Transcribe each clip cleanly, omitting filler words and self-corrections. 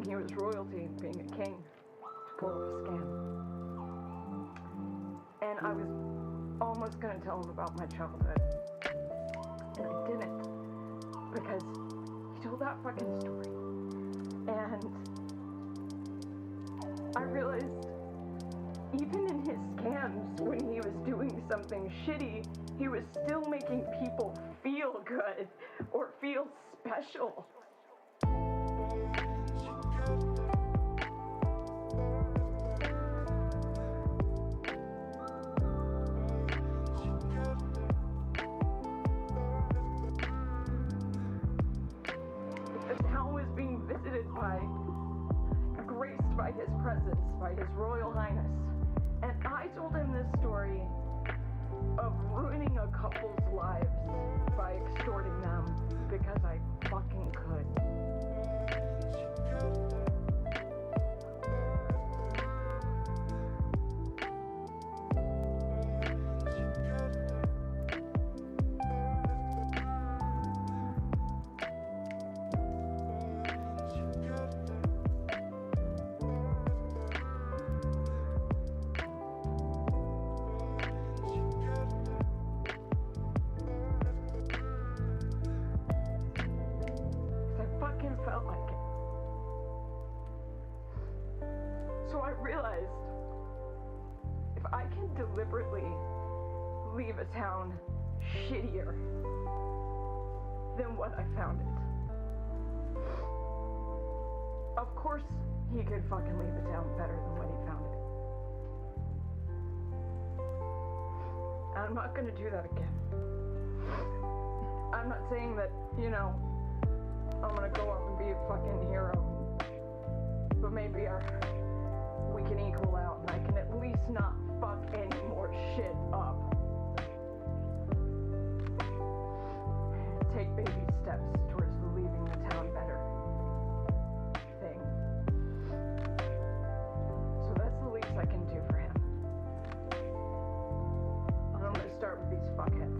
thinking he was royalty, being a king, to pull off a scam. And I was almost going to tell him about my childhood. And I didn't, because he told that fucking story. And I realized, even in his scams, when he was doing something shitty, he was still making people feel good or feel special. The town was being visited graced by his presence, by his royal highness. And I told him this story of ruining a couple's lives by extorting them because I fucking could. Felt like it. So I realized, if I can deliberately leave a town shittier than what I found it, of course he could fucking leave a town better than what he found it. And I'm not gonna do that again. I'm not saying that, I'm gonna go up and be a fucking hero, but maybe we can equal out and I can at least not fuck any more shit up. Take baby steps towards leaving the town better thing. So that's the least I can do for him. And I'm gonna start with these fuckheads.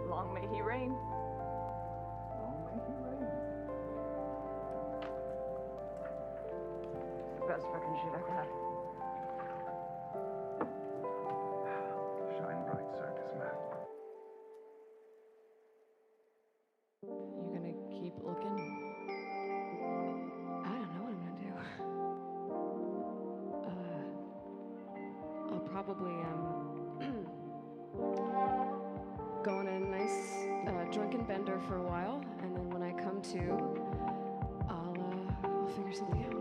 Long may he reign. Long may he reign. It's the best fucking shit I've had. Shine bright, circus man. You gonna keep looking? I don't know what I'm gonna do. I'll probably go on a nice drunken bender for a while, and then when I come to, I'll figure something out.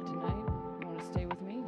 Tonight, you want to stay with me?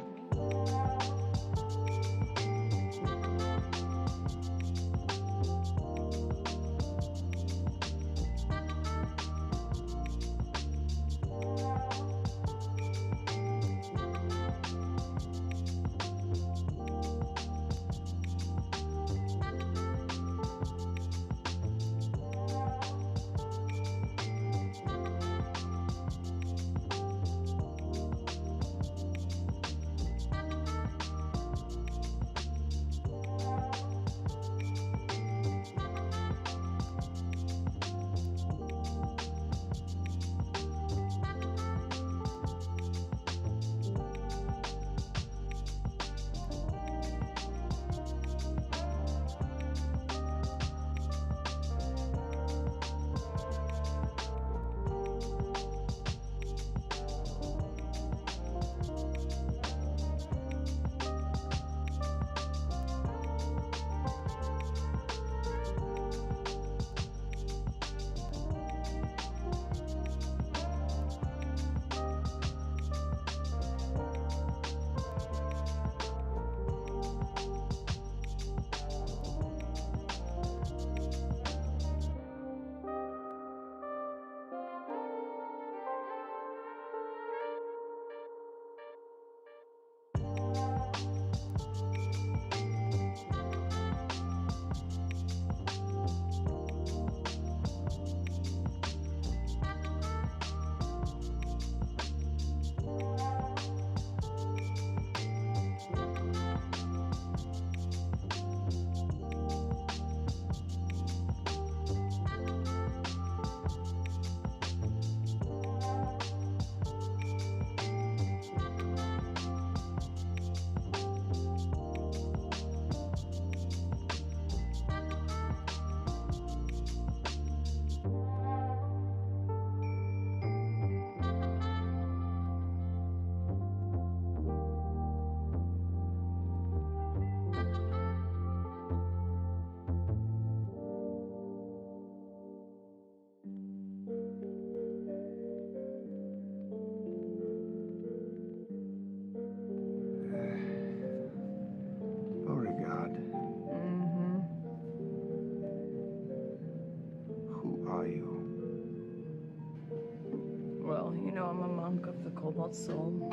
I'm a monk of the Cobalt Soul.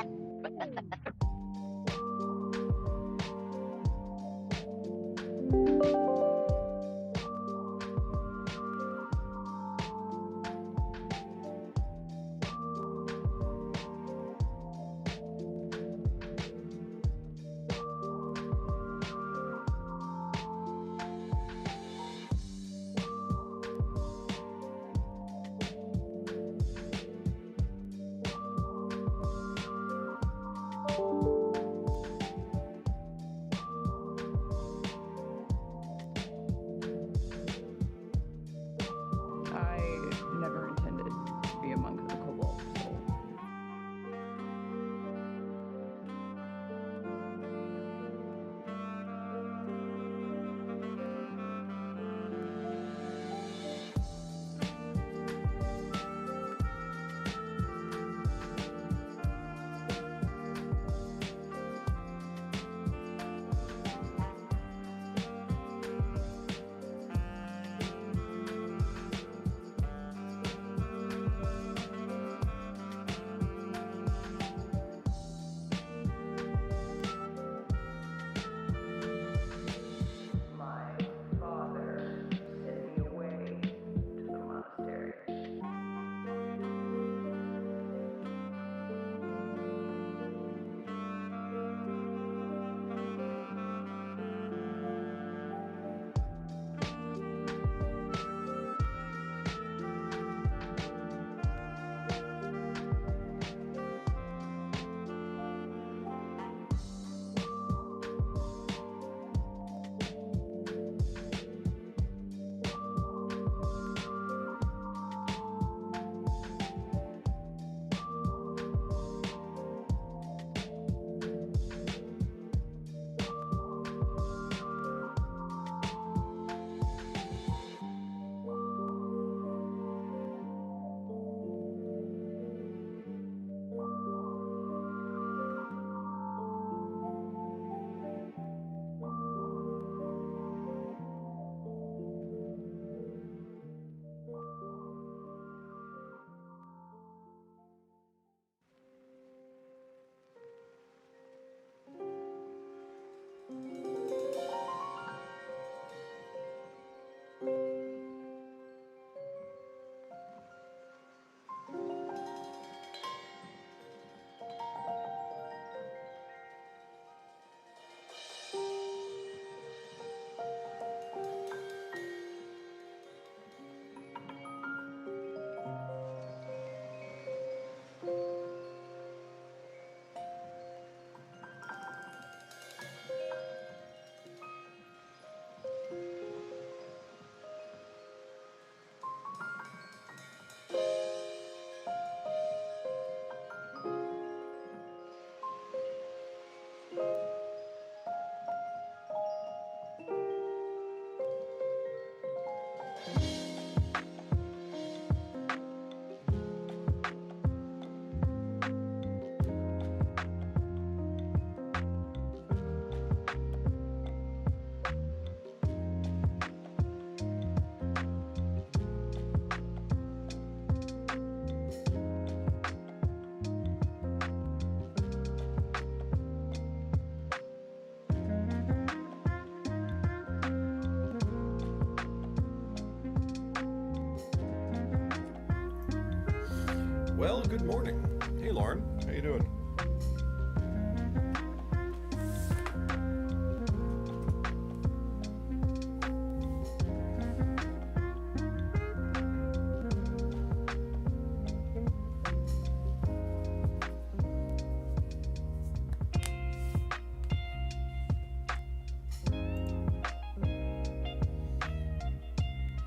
I never intended to be a monk of the Cobalt Soul. My father sent me away to the monastery. Well, good morning. Hey, Lauren. How you doing?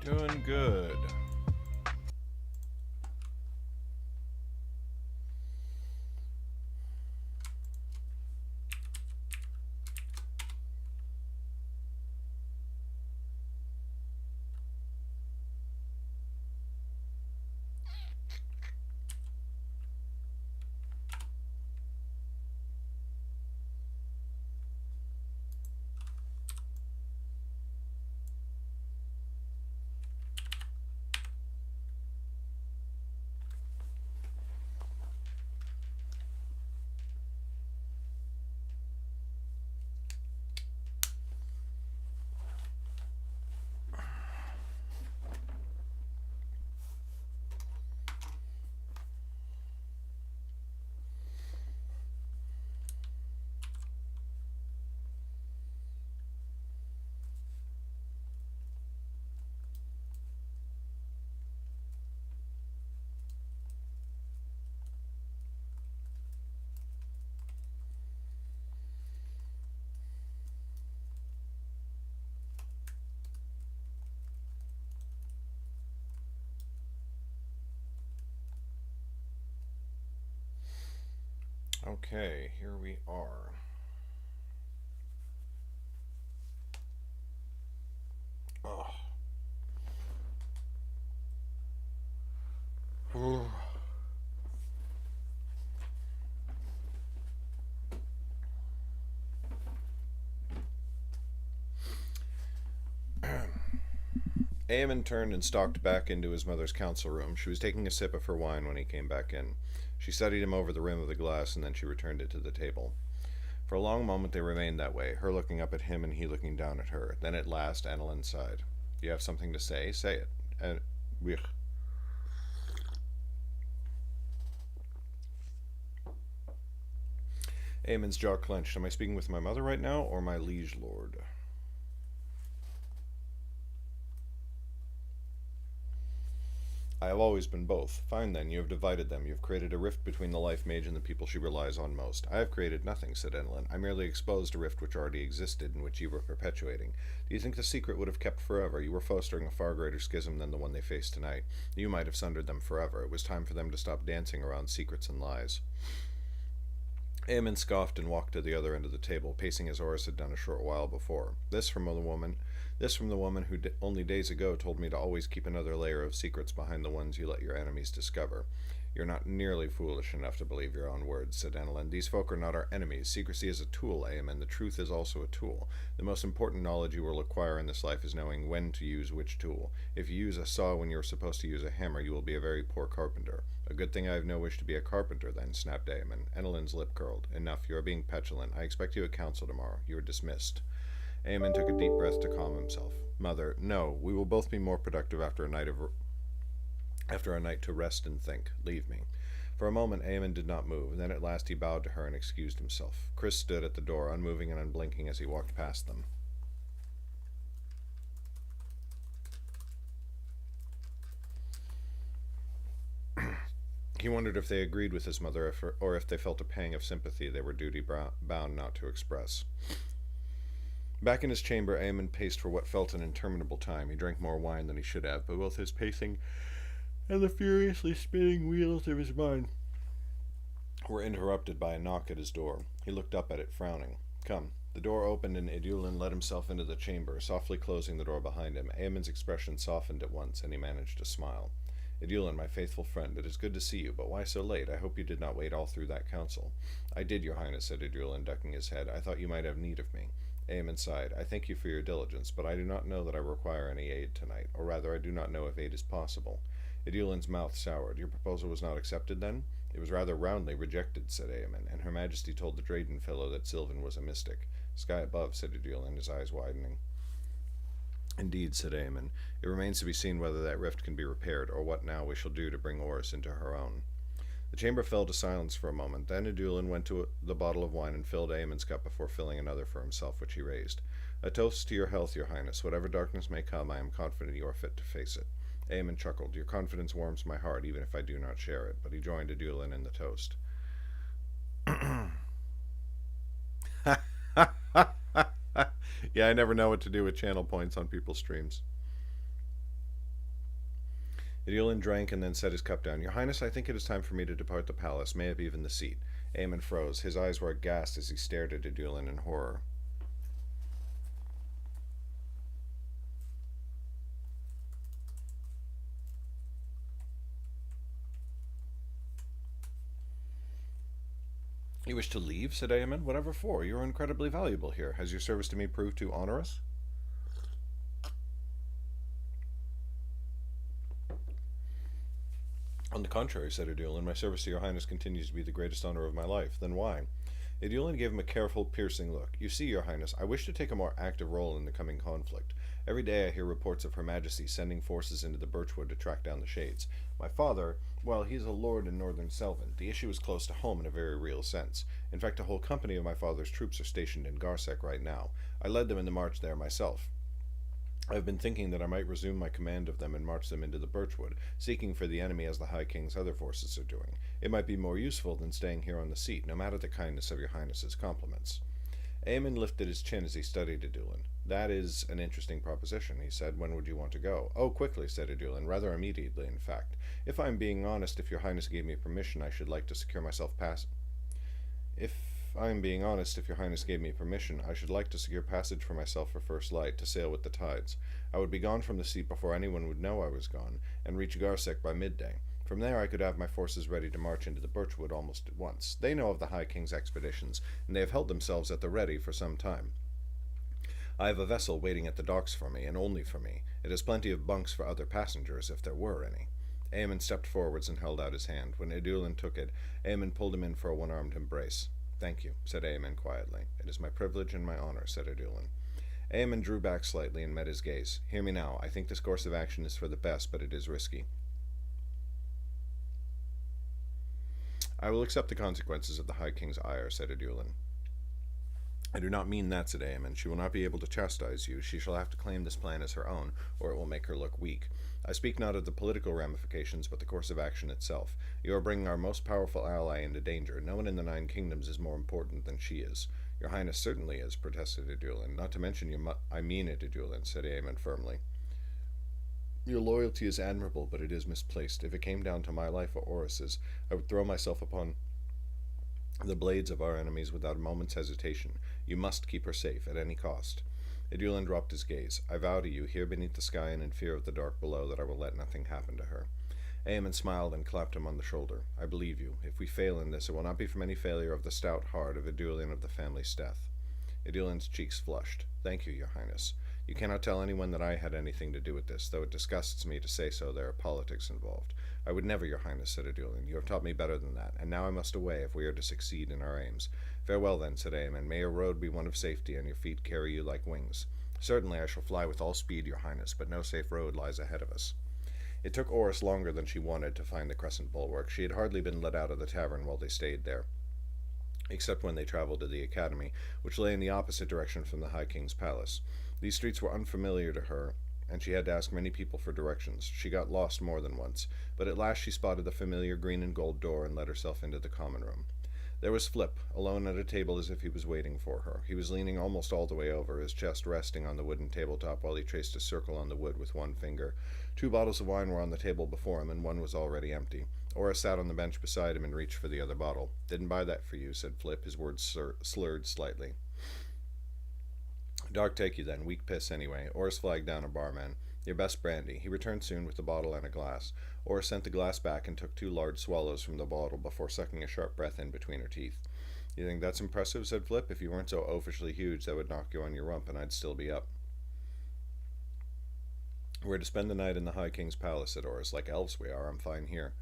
Doing good. Okay, here we are. Oh. Ooh. Eamon turned and stalked back into his mother's council room. She was taking a sip of her wine when he came back in. She studied him over the rim of the glass, and then she returned it to the table. For a long moment they remained that way, her looking up at him and he looking down at her. Then at last Annalyn sighed. "You have something to say? Say it." And Eamon's jaw clenched. "Am I speaking with my mother right now, or my liege lord?" "I have always been both." "Fine then, you have divided them. You have created a rift between the Lifemage and the people she relies on most." "I have created nothing," said Annalyn. "I merely exposed a rift which already existed and which you were perpetuating. Do you think the secret would have kept forever? You were fostering a far greater schism than the one they face tonight. You might have sundered them forever. It was time for them to stop dancing around secrets and lies." Eamon scoffed and walked to the other end of the table, pacing as Oris had done a short while before. This from the woman who only days ago told me to always keep another layer of secrets behind the ones you let your enemies discover. "You're not nearly foolish enough to believe your own words," said Annalyn. "These folk are not our enemies. Secrecy is a tool, Eamon. The truth is also a tool. The most important knowledge you will acquire in this life is knowing when to use which tool. If you use a saw when you are supposed to use a hammer, you will be a very poor carpenter." "A good thing I have no wish to be a carpenter, then," snapped Eamon. Annalyn's lip curled. "Enough. You are being petulant. I expect you at council tomorrow. You are dismissed." Eamon took a deep breath to calm himself. "Mother, no. We will both be more productive after a night to rest and think. Leave me." For a moment Eamon did not move, and then at last he bowed to her and excused himself. Chris stood at the door, unmoving and unblinking as he walked past them. He wondered if they agreed with his mother, or if they felt a pang of sympathy they were duty-bound not to express. Back in his chamber, Eamon paced for what felt an interminable time. He drank more wine than he should have, but both his pacing and the furiously spinning wheels of his mind were interrupted by a knock at his door. He looked up at it, frowning. "Come." The door opened and Idulin let himself into the chamber, softly closing the door behind him. Eamon's expression softened at once, and he managed to smile. "Idulin, my faithful friend, it is good to see you, but why so late? I hope you did not wait all through that council." "I did, your highness," said Idulin, ducking his head. "I thought you might have need of me." Eamon sighed. "I thank you for your diligence, but I do not know that I require any aid tonight, or rather I do not know if aid is possible." Idulin's mouth soured. "Your proposal was not accepted, then?" "It was rather roundly rejected," said Eamon, "and Her Majesty told the Drayden fellow that Sylvan was a mystic." "Sky above," said Idulin, his eyes widening. "Indeed," said Eamon. "It remains to be seen whether that rift can be repaired, or what now we shall do to bring Oris into her own." The chamber fell to silence for a moment. Then Idulin went to the bottle of wine and filled Eamon's cup before filling another for himself, which he raised. "A toast to your health, your highness. Whatever darkness may come, I am confident you are fit to face it." Eamon chuckled. "Your confidence warms my heart, even if I do not share it," but he joined Idulin in the toast. Yeah, I never know what to do with channel points on people's streams. Idulin drank and then set his cup down. "Your highness, I think it is time for me to depart the palace, may it be even the seat." Eamon froze. His eyes were aghast as he stared at Idulin in horror. "You wish to leave?" said Eamon. "Whatever for? You are incredibly valuable here. Has your service to me proved too onerous?" "On the contrary," said Idulin, "my service to your highness continues to be the greatest honor of my life." "Then why?" Idulin gave him a careful, piercing look. "You see, your highness, I wish to take a more active role in the coming conflict. Every day I hear reports of Her Majesty sending forces into the Birchwood to track down the Shades. My father, well, he is a lord in northern Selvin. The issue is close to home in a very real sense. In fact, a whole company of my father's troops are stationed in Garsek right now. I led them in the march there myself. I have been thinking that I might resume my command of them and march them into the Birchwood, seeking for the enemy as the High King's other forces are doing. It might be more useful than staying here on the seat, no matter the kindness of your highness's compliments." Eamon lifted his chin as he studied Idulin. "That is an interesting proposition," he said. "When would you want to go?" "Oh, quickly," said Idulin. "Rather immediately, in fact. If I am being honest, if your highness gave me permission, I should like to secure myself If I am being honest, if your highness gave me permission, I should like to secure passage for myself for first light, to sail with the tides. I would be gone from the seat before anyone would know I was gone, and reach Garsek by midday. From there I could have my forces ready to march into the Birchwood almost at once. They know of the High King's expeditions, and they have held themselves at the ready for some time. I have a vessel waiting at the docks for me, and only for me. It has plenty of bunks for other passengers, if there were any. Eamon stepped forwards and held out his hand. When Edulin took it, Eamon pulled him in for a one-armed embrace. "Thank you," said Eamon quietly. "It is my privilege and my honor," said Edulin. Eamon drew back slightly and met his gaze. "Hear me now. I think this course of action is for the best, but it is risky. I will accept the consequences of the High King's ire," said Edulin. "I do not mean that," said Eamon. "She will not be able to chastise you. She shall have to claim this plan as her own, or it will make her look weak. I speak not of the political ramifications, but the course of action itself. You are bringing our most powerful ally into danger. No one in the 9 Kingdoms is more important than she is." "Your Highness certainly is," protested Edulin. "Not to mention your I mean it, Edulin," said Eamon firmly. "Your loyalty is admirable, but it is misplaced. If it came down to my life or Oris's, I would throw myself upon the blades of our enemies without a moment's hesitation. You must keep her safe, at any cost." Edulin dropped his gaze. "I vow to you, here beneath the sky and in fear of the dark below, that I will let nothing happen to her." Eamon smiled and clapped him on the shoulder. "I believe you. If we fail in this, it will not be from any failure of the stout heart of Edulin of the family Steth." Edulin's cheeks flushed. "Thank you, your Highness. You cannot tell anyone that I had anything to do with this, though it disgusts me to say so. There are politics involved." "I would never, your Highness," said Edulin. "You have taught me better than that, and now I must away if we are to succeed in our aims." "Farewell, then," said Eamon. "May your road be one of safety, and your feet carry you like wings." "Certainly I shall fly with all speed, your Highness, but no safe road lies ahead of us." It took Oris longer than she wanted to find the crescent bulwark. She had hardly been let out of the tavern while they stayed there, except when they traveled to the academy, which lay in the opposite direction from the High King's palace. These streets were unfamiliar to her, and she had to ask many people for directions. She got lost more than once, but at last she spotted the familiar green and gold door and let herself into the common room. There was Flip, alone at a table as if he was waiting for her. He was leaning almost all the way over, his chest resting on the wooden tabletop while he traced a circle on the wood with one finger. 2 bottles of wine were on the table before him, and one was already empty. Oris sat on the bench beside him and reached for the other bottle. "Didn't buy that for you," said Flip, his words slurred slightly. "Dog take you then. Weak piss anyway." Oris flagged down a barman. "Your best brandy." He returned soon with a bottle and a glass. Oris sent the glass back and took 2 large swallows from the bottle before sucking a sharp breath in between her teeth. "You think that's impressive?" said Flip. "If you weren't so oafishly huge, that would knock you on your rump and I'd still be up." "We're to spend the night in the High King's palace," said Oris. "Like elves we are. I'm fine here."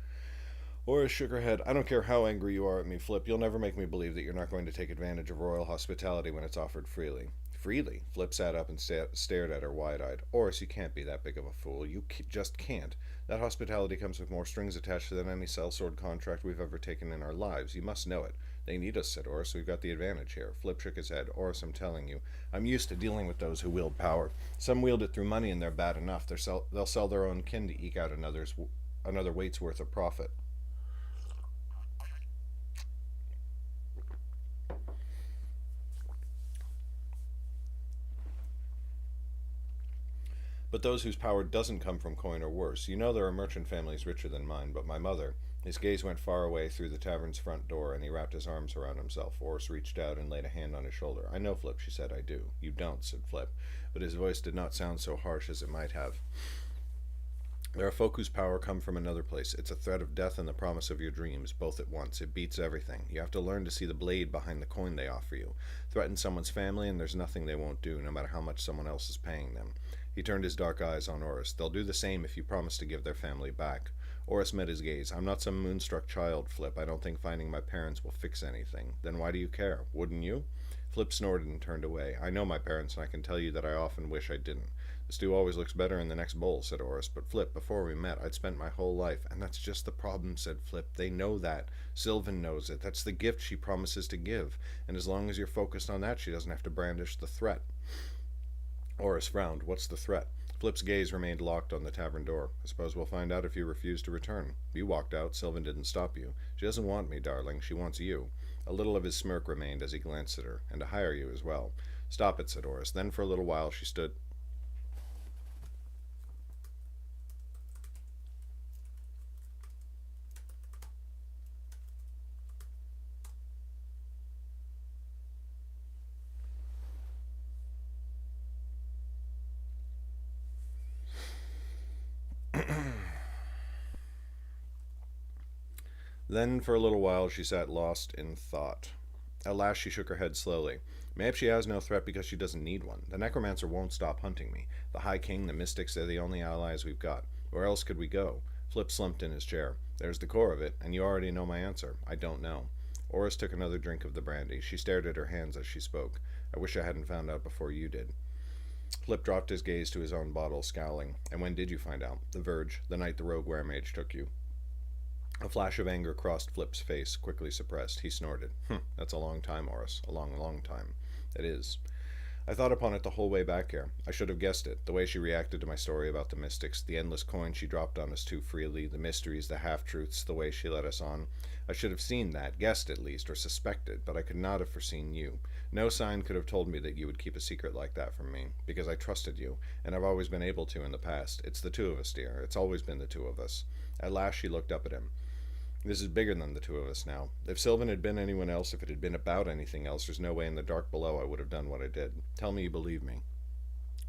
Oris shook her head. "I don't care how angry you are at me, Flip. You'll never make me believe that you're not going to take advantage of royal hospitality when it's offered freely." "Freely?" Flip sat up and stared at her wide-eyed. "Oris, you can't be that big of a fool. You just can't. That hospitality comes with more strings attached than any sellsword contract we've ever taken in our lives. You must know it." "They need us," said Oris. "We've got the advantage here." Flip shook his head. "Oris, I'm telling you, I'm used to dealing with those who wield power. Some wield it through money and they're bad enough. They'll sell their own kin to eke out another weight's worth of profit. But those whose power doesn't come from coin are worse. You know there are merchant families richer than mine, but my mother—" His gaze went far away through the tavern's front door, and he wrapped his arms around himself. Oris reached out and laid a hand on his shoulder. "I know, Flip," she said. "I do." "You don't," said Flip, but his voice did not sound so harsh as it might have. "There are folk whose power come from another place. It's a threat of death and the promise of your dreams, both at once. It beats everything. You have to learn to see the blade behind the coin they offer you. Threaten someone's family, and there's nothing they won't do, no matter how much someone else is paying them." He turned his dark eyes on Oris. "They'll do the same if you promise to give their family back." Oris met his gaze. "I'm not some moonstruck child, Flip. I don't think finding my parents will fix anything." "Then why do you care? Wouldn't you?" Flip snorted and turned away. "I know my parents, and I can tell you that I often wish I didn't." "The stew always looks better in the next bowl," said Oris. "But Flip, before we met, I'd spent my whole life—" "And that's just the problem," said Flip. "They know that. Sylvan knows it. That's the gift she promises to give. And as long as you're focused on that, she doesn't have to brandish the threat." Oris frowned. "What's the threat?" Flip's gaze remained locked on the tavern door. "I suppose we'll find out if you refuse to return. You walked out. Sylvan didn't stop you. She doesn't want me, darling. She wants you." A little of his smirk remained as he glanced at her. "And to hire you as well." "Stop it," said Oris. Then for a little while she stood Then, for a little while, she sat lost in thought. At last, she shook her head slowly. Maybe she has no threat because she doesn't need one. The necromancer won't stop hunting me. The High King, the mystics, they're the only allies we've got. Where else could we go? Flip slumped in his chair. There's the core of it, and you already know my answer. I don't know. Oris took another drink of the brandy. She stared at her hands as she spoke. I wish I hadn't found out before you did. Flip dropped his gaze to his own bottle, scowling. And when did you find out? The Verge, the night the rogue weremage took you. A flash of anger crossed Flip's face, quickly suppressed. He snorted. That's a long time, Oris. A long, long time. It is. I thought upon it the whole way back here. I should have guessed it. The way she reacted to my story about the mystics, the endless coin she dropped on us too freely, the mysteries, the half-truths, the way she led us on. I should have seen that, guessed at least, or suspected, but I could not have foreseen you. No sign could have told me that you would keep a secret like that from me, because I trusted you, and I've always been able to in the past. It's the two of us, dear. It's always been the two of us. At last she looked up at him. This is bigger than the two of us now. If Sylvan had been anyone else, if it had been about anything else, there's no way in the dark below I would have done what I did. Tell me you believe me.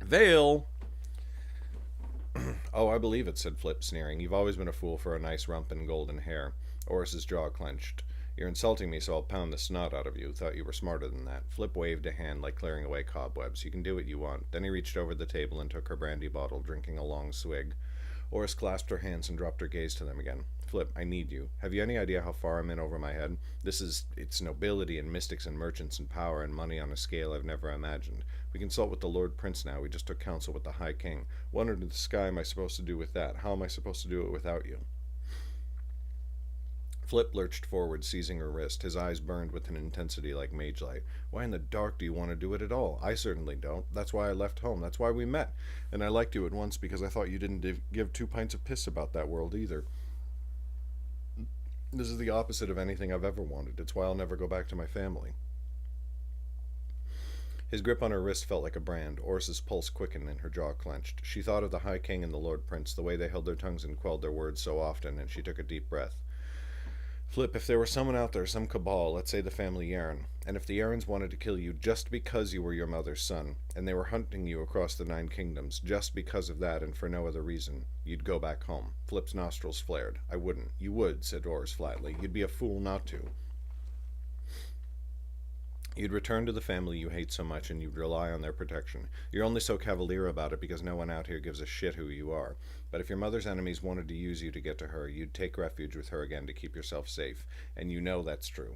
Vale! Oh, I believe it, said Flip, sneering. You've always been a fool for a nice rump and golden hair. Oris's jaw clenched. You're insulting me, so I'll pound the snot out of you. Thought you were smarter than that. Flip waved a hand like clearing away cobwebs. You can do what you want. Then he reached over the table and took her brandy bottle, drinking a long swig. Oris clasped her hands and dropped her gaze to them again. Flip, I need you. Have you any idea how far I'm in over my head? It's nobility and mystics and merchants and power and money on a scale I've never imagined. We consult with the Lord Prince now. We just took counsel with the High King. What under the sky am I supposed to do with that? How am I supposed to do it without you? Flip lurched forward, seizing her wrist. His eyes burned with an intensity like mage light. Why in the dark do you want to do it at all? I certainly don't. That's why I left home. That's why we met. And I liked you at once because I thought you didn't give 2 pints of piss about that world either. This is the opposite of anything I've ever wanted. It's why I'll never go back to my family. His grip on her wrist felt like a brand. Oris's pulse quickened and her jaw clenched. She thought of the High King and the Lord Prince, the way they held their tongues and quelled their words so often, and she took a deep breath. Flip, if there were someone out there, some cabal, let's say the family Yaren, and if the Yarens wanted to kill you just because you were your mother's son, and they were hunting you across the 9 kingdoms just because of that and for no other reason, you'd go back home. Flip's nostrils flared. I wouldn't. You would, said Oris flatly. You'd be a fool not to. You'd return to the family you hate so much, and you'd rely on their protection. You're only so cavalier about it because no one out here gives a shit who you are. But if your mother's enemies wanted to use you to get to her, you'd take refuge with her again to keep yourself safe. And you know that's true.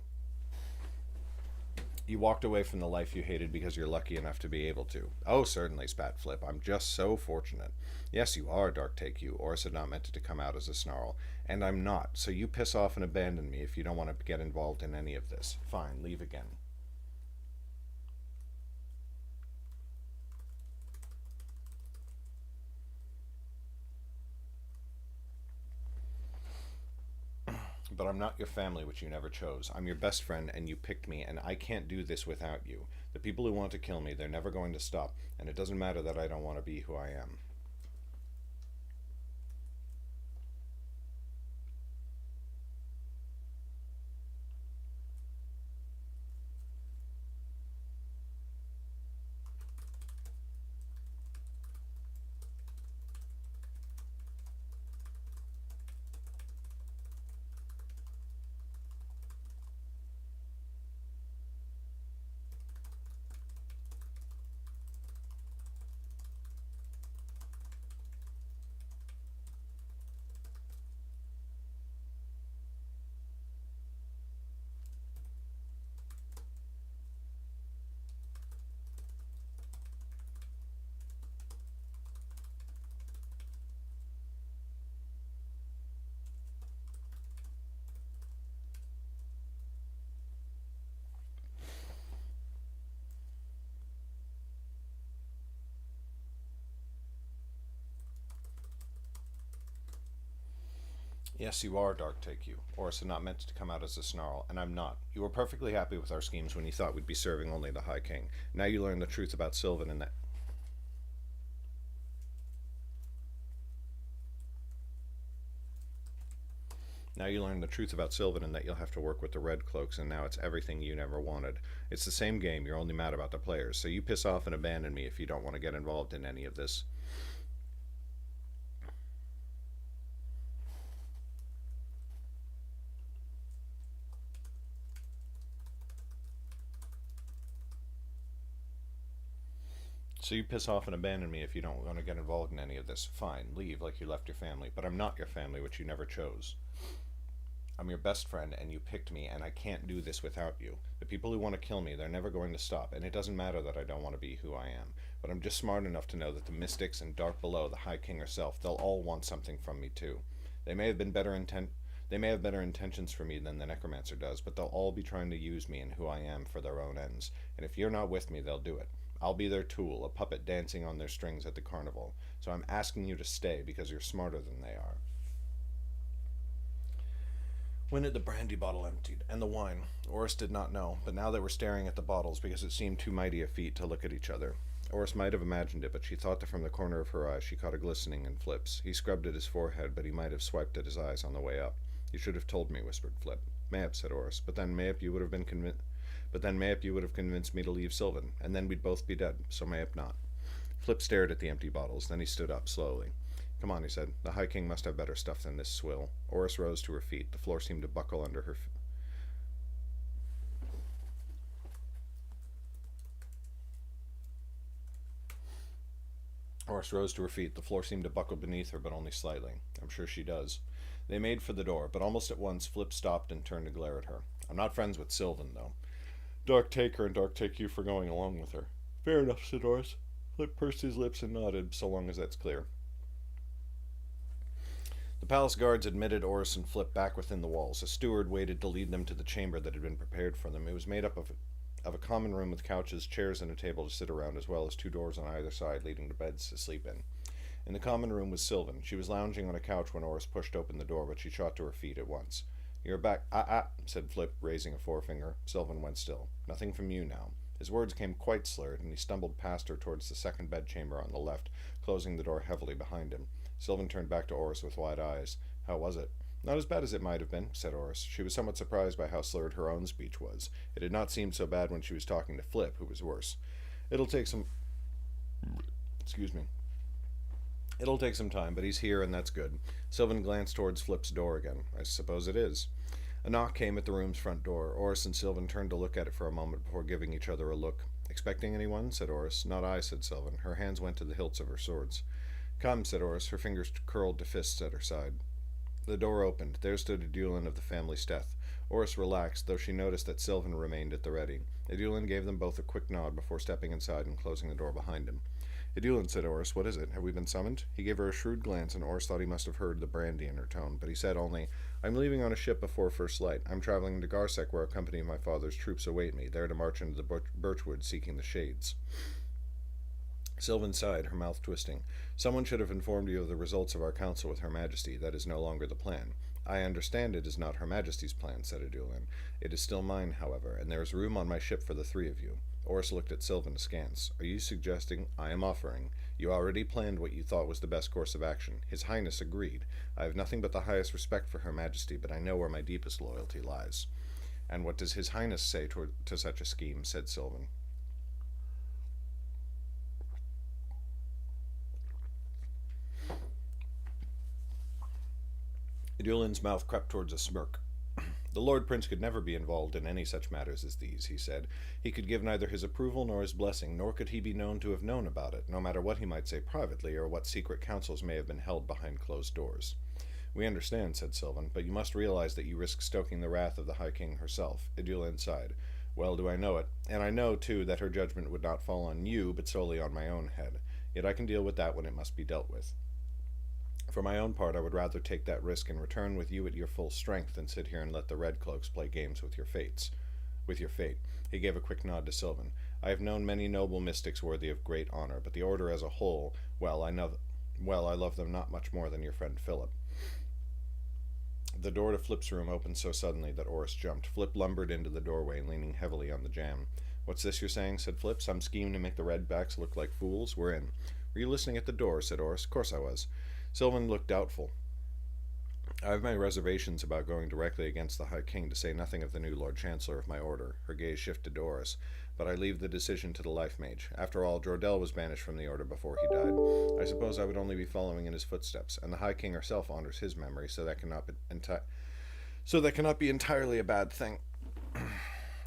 You walked away from the life you hated because you're lucky enough to be able to. Oh, certainly, spat Flip. I'm just so fortunate. Yes, you are, Dark Take You. Oris had not meant it to come out as a snarl. And I'm not. So you piss off and abandon me if you don't want to get involved in any of this. Fine, leave again. But I'm not your family, which you never chose. I'm your best friend, and you picked me, and I can't do this without you. The people who want to kill me, they're never going to stop, and it doesn't matter that I don't want to be who I am. Yes, you are, Dark Take You. Oris had not meant to come out as a snarl, and I'm not. You were perfectly happy with our schemes when you thought we'd be serving only the High King. Now you learn the truth about Sylvan and that... Now you learn the truth about Sylvan and that you'll have to work with the Red Cloaks, and now it's everything you never wanted. It's the same game, you're only mad about the players, so you piss off and abandon me if you don't want to get involved in any of this. So you piss off and abandon me if you don't want to get involved in any of this. Fine, leave like you left your family, but I'm not your family, which you never chose. I'm your best friend, and you picked me, and I can't do this without you. The people who want to kill me, they're never going to stop, and it doesn't matter that I don't want to be who I am. But I'm just smart enough to know that the mystics and dark below, the High King herself, they'll all want something from me too. They may have better intentions for me than the necromancer does, but they'll all be trying to use me and who I am for their own ends. And if you're not with me, they'll do it. I'll be their tool, a puppet dancing on their strings at the carnival. So I'm asking you to stay because you're smarter than they are. When had the brandy bottle emptied? And the wine? Oris did not know, but now they were staring at the bottles because it seemed too mighty a feat to look at each other. Oris might have imagined it, but she thought that from the corner of her eye she caught a glistening in Flip's. He scrubbed at his forehead, but he might have swiped at his eyes on the way up. You should have told me, whispered Flip. Mayhap, said Oris, but then mayhap you would have convinced me to leave Sylvan, and then we'd both be dead, so mayhap not. Flip stared at the empty bottles, then he stood up slowly. Come on, he said. The High King must have better stuff than this swill. Oris rose to her feet. The floor seemed to buckle under her Oris rose to her feet. The floor seemed to buckle beneath her, but only slightly. I'm sure she does. They made for the door, but almost at once Flip stopped and turned to glare at her. I'm not friends with Sylvan, though. Dark take her, and dark take you for going along with her. Fair enough, said Oris. Flip pursed his lips and nodded, so long as that's clear. The palace guards admitted Oris and Flip back within the walls. A steward waited to lead them to the chamber that had been prepared for them. It was made up of a common room with couches, chairs, and a table to sit around, as well as 2 doors on either side leading to beds to sleep in. In the common room was Sylvan. She was lounging on a couch when Oris pushed open the door, but she shot to her feet at once. You're back. Said Flip, raising a forefinger. Sylvan went still. Nothing from you now. His words came quite slurred, and he stumbled past her towards the second bedchamber on the left, closing the door heavily behind him. Sylvan turned back to Oris with wide eyes. How was it? Not as bad as it might have been, said Oris. She was somewhat surprised by how slurred her own speech was. It had not seemed so bad when she was talking to Flip, who was worse. It'll take some time, but he's here, and that's good. Sylvan glanced towards Flip's door again. I suppose it is. A knock came at the room's front door. Oris and Sylvan turned to look at it for a moment before giving each other a look. Expecting anyone? Said Oris. Not I, said Sylvan. Her hands went to the hilts of her swords. Come, said Oris, her fingers curled to fists at her side. The door opened. There stood Edulin of the family Steth. Oris relaxed, though she noticed that Sylvan remained at the ready. Edulin gave them both a quick nod before stepping inside and closing the door behind him. Edulin, said Oris, what is it? Have we been summoned? He gave her a shrewd glance, and Oris thought he must have heard the brandy in her tone, but he said only, I'm leaving on a ship before first light. I'm traveling to Garsek, where a company of my father's troops await me, there to march into the birchwood seeking the shades. Sylvan sighed, her mouth twisting. Someone should have informed you of the results of our council with Her Majesty. That is no longer the plan. I understand it is not Her Majesty's plan, said Edulin. It is still mine, however, and there is room on my ship for the 3 of you. Oris looked at Sylvan askance. Are you suggesting I am offering? You already planned what you thought was the best course of action. His Highness agreed. I have nothing but the highest respect for Her Majesty, but I know where my deepest loyalty lies. And what does His Highness say to such a scheme? Said Sylvan. Edulin's mouth crept towards a smirk. The Lord Prince could never be involved in any such matters as these, he said. He could give neither his approval nor his blessing, nor could he be known to have known about it, no matter what he might say privately or what secret councils may have been held behind closed doors. We understand, said Sylvan, but you must realize that you risk stoking the wrath of the High King herself. Edulin sighed. Well do I know it, and I know, too, that her judgment would not fall on you, but solely on my own head. Yet I can deal with that when it must be dealt with. For my own part, I would rather take that risk and return with you at your full strength than sit here and let the Red Cloaks play games with your fate. He gave a quick nod to Sylvan. I have known many noble mystics worthy of great honor, but the order as a whole, I love them not much more than your friend Philip. The door to Flip's room opened so suddenly that Oris jumped. Flip lumbered into the doorway, leaning heavily on the jamb. What's this you're saying? Said Flip. Some scheme to make the Redbacks look like fools? We're in. Were you listening at the door? Said Oris. Of course I was. Sylvan looked doubtful. I have my reservations about going directly against the High King, to say nothing of the new Lord Chancellor of my order. Her gaze shifted to Oris, but I leave the decision to the Lifemage. After all, Jordell was banished from the order before he died. I suppose I would only be following in his footsteps, and the High King herself honors his memory, so that cannot be entirely a bad thing.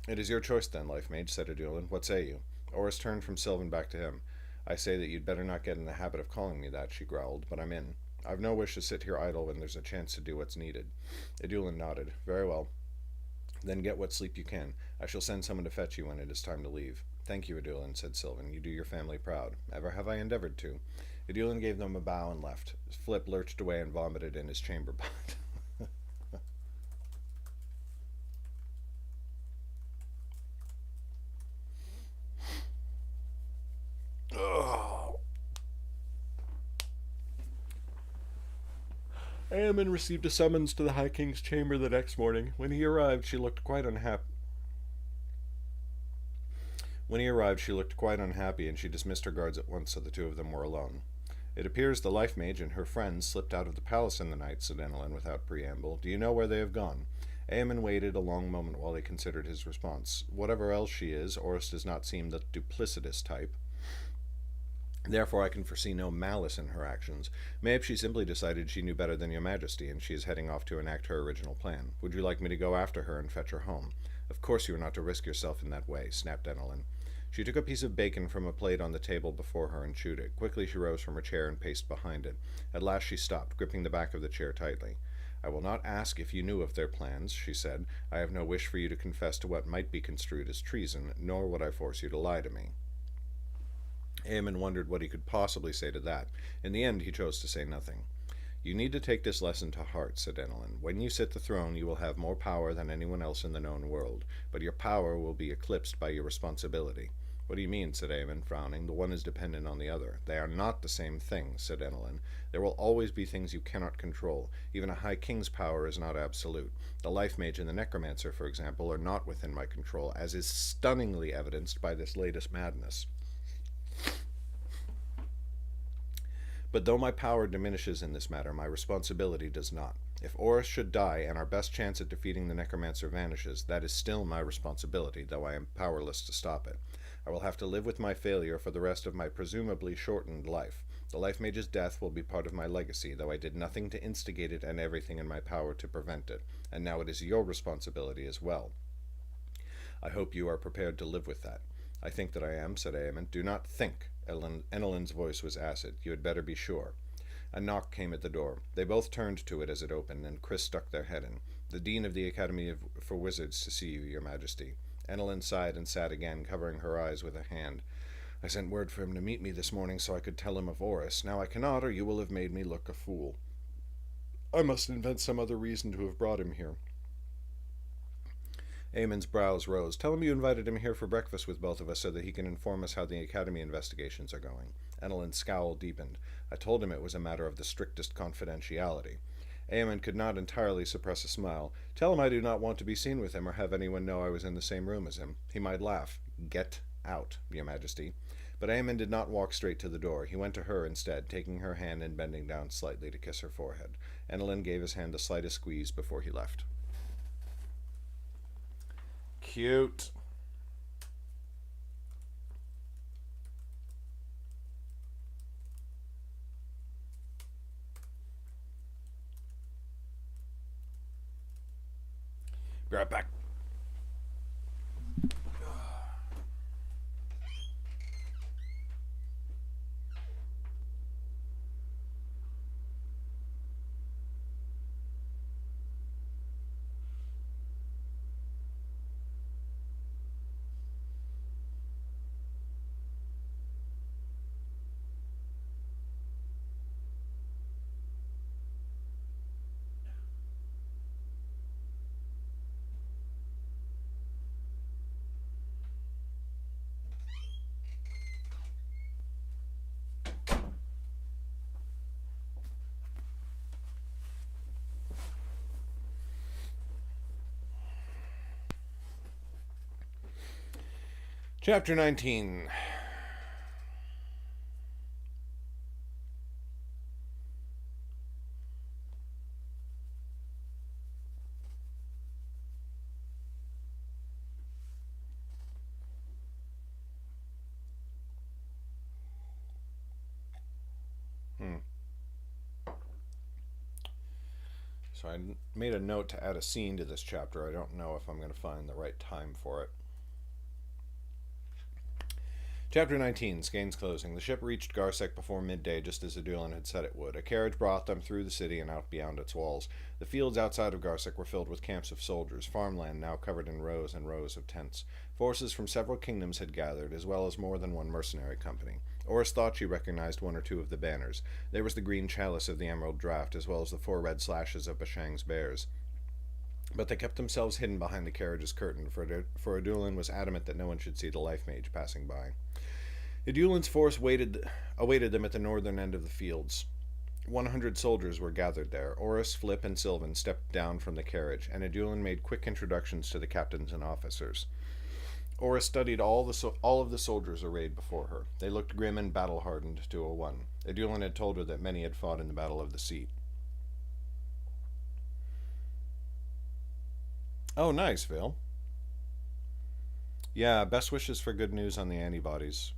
It is your choice then, Lifemage, said Edulin. What say you? Oris turned from Sylvan back to him. I say that you'd better not get in the habit of calling me that, she growled, but I'm in. I've no wish to sit here idle when there's a chance to do what's needed. Edulin nodded. Very well. Then get what sleep you can. I shall send someone to fetch you when it is time to leave. Thank you, Edulin, said Sylvan. You do your family proud. Ever have I endeavored to. Edulin gave them a bow and left. Flip lurched away and vomited in his chamber pot. Aemon received a summons to the High King's chamber the next morning. When he arrived, she looked quite unhappy. And she dismissed her guards at once so the two of them were alone. It appears the Lifemage and her friends slipped out of the palace in the night, said Enelin without preamble. Do you know where they have gone? Aemon waited a long moment while he considered his response. Whatever else she is, Oris does not seem the duplicitous type. Therefore I can foresee no malice in her actions. Maybe she simply decided she knew better than your majesty, and she is heading off to enact her original plan. Would you like me to go after her and fetch her home? Of course you are not to risk yourself in that way, snapped Enelin. She took a piece of bacon from a plate on the table before her and chewed it. Quickly she rose from her chair and paced behind it. At last she stopped, gripping the back of the chair tightly. I will not ask if you knew of their plans, she said. I have no wish for you to confess to what might be construed as treason, nor would I force you to lie to me. Aemon wondered what he could possibly say to that. In the end, he chose to say nothing. You need to take this lesson to heart, said Enelin. When you sit the throne, you will have more power than anyone else in the known world, but your power will be eclipsed by your responsibility. What do you mean, said Aemon, frowning. The one is dependent on the other. They are not the same thing, said Enelin. There will always be things you cannot control. Even a High King's power is not absolute. The Lifemage and the Necromancer, for example, are not within my control, as is stunningly evidenced by this latest madness. But though my power diminishes in this matter, my responsibility does not. If Oris should die and our best chance at defeating the Necromancer vanishes, that is still my responsibility, though I am powerless to stop it. I will have to live with my failure for the rest of my presumably shortened life. The Lifemage's death will be part of my legacy, though I did nothing to instigate it and everything in my power to prevent it, and now it is your responsibility as well. I hope you are prepared to live with that. I think that I am, said Aemon. Do not think. Enelin's voice was acid. You had better be sure. A knock came at the door. They both turned to it as it opened, and Chris stuck their head in. The Dean of the Academy for Wizards to see you, your majesty. Enelin sighed and sat again, covering her eyes with a hand. I sent word for him to meet me this morning so I could tell him of Oris. Now I cannot, or you will have made me look a fool. I must invent some other reason to have brought him here. Aemon's brows rose. Tell him you invited him here for breakfast with both of us so that he can inform us how the Academy investigations are going. Enelin's scowl deepened. I told him it was a matter of the strictest confidentiality. Aemon could not entirely suppress a smile. Tell him I do not want to be seen with him or have anyone know I was in the same room as him. He might laugh. Get out, your majesty. But Aemon did not walk straight to the door. He went to her instead, taking her hand and bending down slightly to kiss her forehead. Enelin gave his hand the slightest squeeze before he left. Cute. Be right back. Chapter 19. So I made a note to add a scene to this chapter. I don't know if I'm going to find the right time for it. Chapter 19, Skane's closing. The ship reached Garsek before midday, just as Adulan had said it would. A carriage brought them through the city and out beyond its walls. The fields outside of Garsek were filled with camps of soldiers, farmland now covered in rows and rows of tents. Forces from several kingdoms had gathered, as well as more than one mercenary company. Oris thought she recognized one or two of the banners. There was the green chalice of the Emerald Draft, as well as the 4 red slashes of Bashang's bears. But they kept themselves hidden behind the carriage's curtain, for Adulan was adamant that no one should see the Lifemage passing by. Adulan's force awaited them at the northern end of the fields. 100 soldiers were gathered there. Oris, Flip, and Sylvan stepped down from the carriage, and Adulan made quick introductions to the captains and officers. Oris studied all of the soldiers arrayed before her. They looked grim and battle-hardened to a one. Adulan had told her that many had fought in the Battle of the Seat. Oh, nice, Vale. Yeah, best wishes for good news on the antibodies.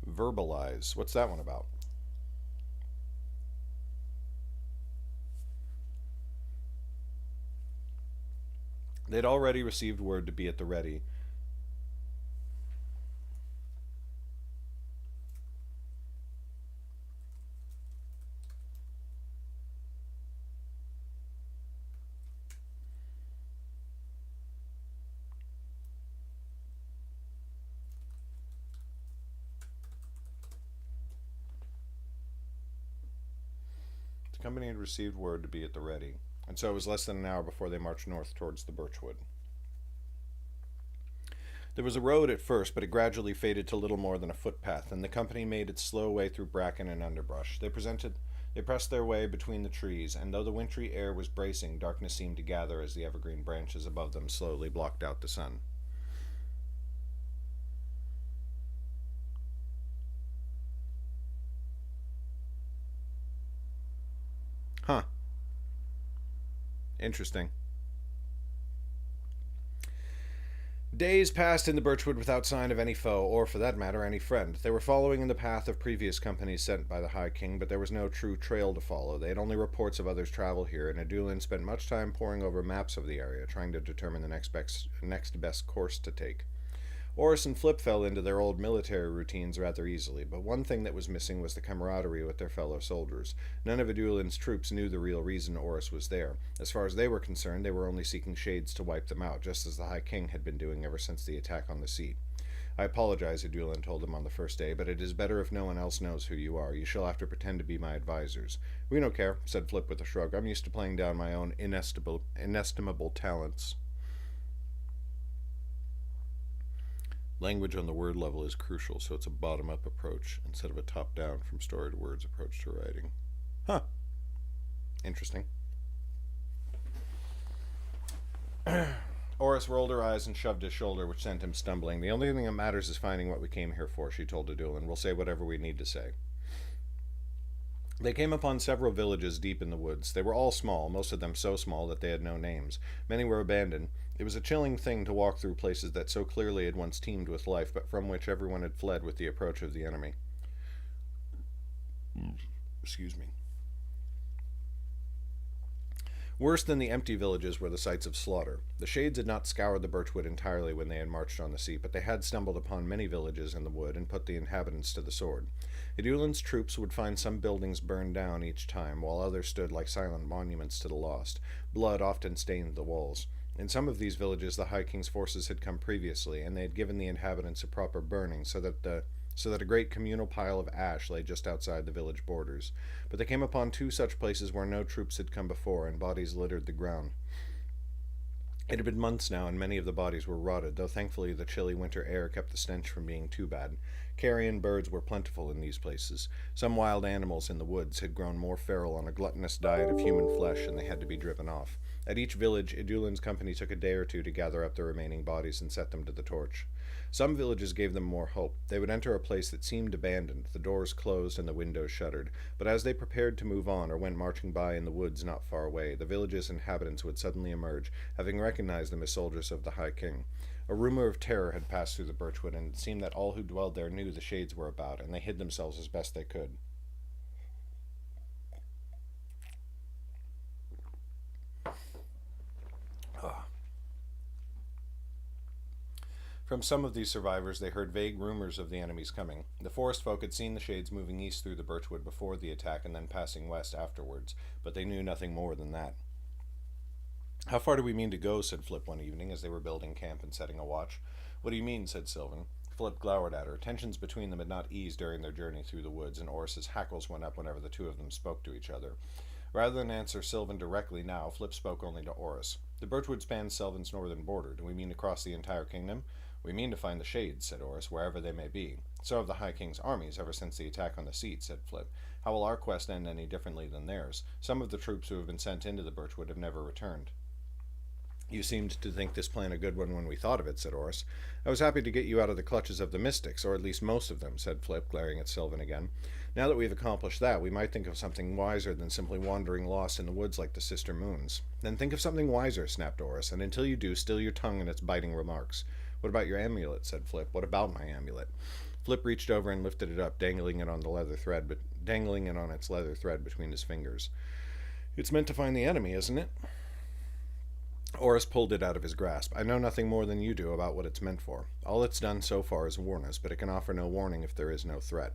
Verbalize. What's that one about? They'd already received word to be at the ready. The company had received word to be at the ready, and so it was less than an hour before they marched north towards the Birchwood. There was a road at first, but it gradually faded to little more than a footpath, and the company made its slow way through bracken and underbrush. They pressed their way between the trees, and though the wintry air was bracing, darkness seemed to gather as the evergreen branches above them slowly blocked out the sun. Huh. Interesting. Days passed in the Birchwood without sign of any foe, or, for that matter, any friend. They were following in the path of previous companies sent by the High King, but there was no true trail to follow. They had only reports of others' travel here, and Adulan spent much time poring over maps of the area, trying to determine the next best course to take. Oris and Flip fell into their old military routines rather easily, but one thing that was missing was the camaraderie with their fellow soldiers. None of Adulan's troops knew the real reason Oris was there. As far as they were concerned, they were only seeking shades to wipe them out, just as the High King had been doing ever since the attack on the seat. I apologize, Adulan told them on the first day, but it is better if no one else knows who you are. You shall have to pretend to be my advisors. We don't care, said Flip with a shrug. I'm used to playing down my own inestimable talents. Language on the word level is crucial, so it's a bottom-up approach instead of a top-down from story to words approach to writing. Huh. Interesting. Oris rolled her eyes and shoved his shoulder, which sent him stumbling. The only thing that matters is finding what we came here for, she told Adulan. We'll say whatever we need to say. They came upon several villages deep in the woods. They were all small, most of them so small that they had no names. Many were abandoned. It was a chilling thing to walk through places that so clearly had once teemed with life, but from which everyone had fled with the approach of the enemy. Excuse me. Worse than the empty villages were the sites of slaughter. The Shades had not scoured the Birchwood entirely when they had marched on the sea, but they had stumbled upon many villages in the wood and put the inhabitants to the sword. Adulan's troops would find some buildings burned down each time, while others stood like silent monuments to the lost. Blood often stained the walls. In some of these villages the High King's forces had come previously, and they had given the inhabitants a proper burning, so that a great communal pile of ash lay just outside the village borders. But they came upon 2 such places where no troops had come before, and bodies littered the ground. It had been months now, and many of the bodies were rotted, though thankfully the chilly winter air kept the stench from being too bad. Carrion birds were plentiful in these places. Some wild animals in the woods had grown more feral on a gluttonous diet of human flesh, and they had to be driven off. At each village, Adulan's company took a day or 2 to gather up the remaining bodies and set them to the torch. Some villages gave them more hope. They would enter a place that seemed abandoned, the doors closed and the windows shuttered. But as they prepared to move on or went marching by in the woods not far away, the village's inhabitants would suddenly emerge, having recognized them as soldiers of the High King. A rumor of terror had passed through the Birchwood, and it seemed that all who dwelled there knew the Shades were about, and they hid themselves as best they could. From some of these survivors, they heard vague rumors of the enemy's coming. The forest folk had seen the shades moving east through the birchwood before the attack and then passing west afterwards, but they knew nothing more than that. "How far do we mean to go?" said Flip one evening as they were building camp and setting a watch. "What do you mean?" said Sylvan. Flip glowered at her. Tensions between them had not eased during their journey through the woods, and Oris's hackles went up whenever the two of them spoke to each other. Rather than answer Sylvan directly now, Flip spoke only to Oris. "The birchwood spans Sylvan's northern border. Do we mean to cross the entire kingdom?" "We mean to find the shades," said Oris, "wherever they may be." "So have the High King's armies ever since the attack on the seat," said Flip. "How will our quest end any differently than theirs? Some of the troops who have been sent into the birchwood have never returned." "You seemed to think this plan a good one when we thought of it," said Oris. "I was happy to get you out of the clutches of the mystics, or at least most of them," said Flip, glaring at Sylvan again. "Now that we've accomplished that, we might think of something wiser than simply wandering lost in the woods like the Sister Moons." "Then think of something wiser," snapped Oris, "and until you do, still your tongue in its biting remarks." "What about your amulet?" said Flip. "What about my amulet?" Flip reached over and lifted it up, dangling it on its leather thread between his fingers. "It's meant to find the enemy, isn't it?" Oris pulled it out of his grasp. "I know nothing more than you do about what it's meant for. All it's done so far is warn us, but it can offer no warning if there is no threat."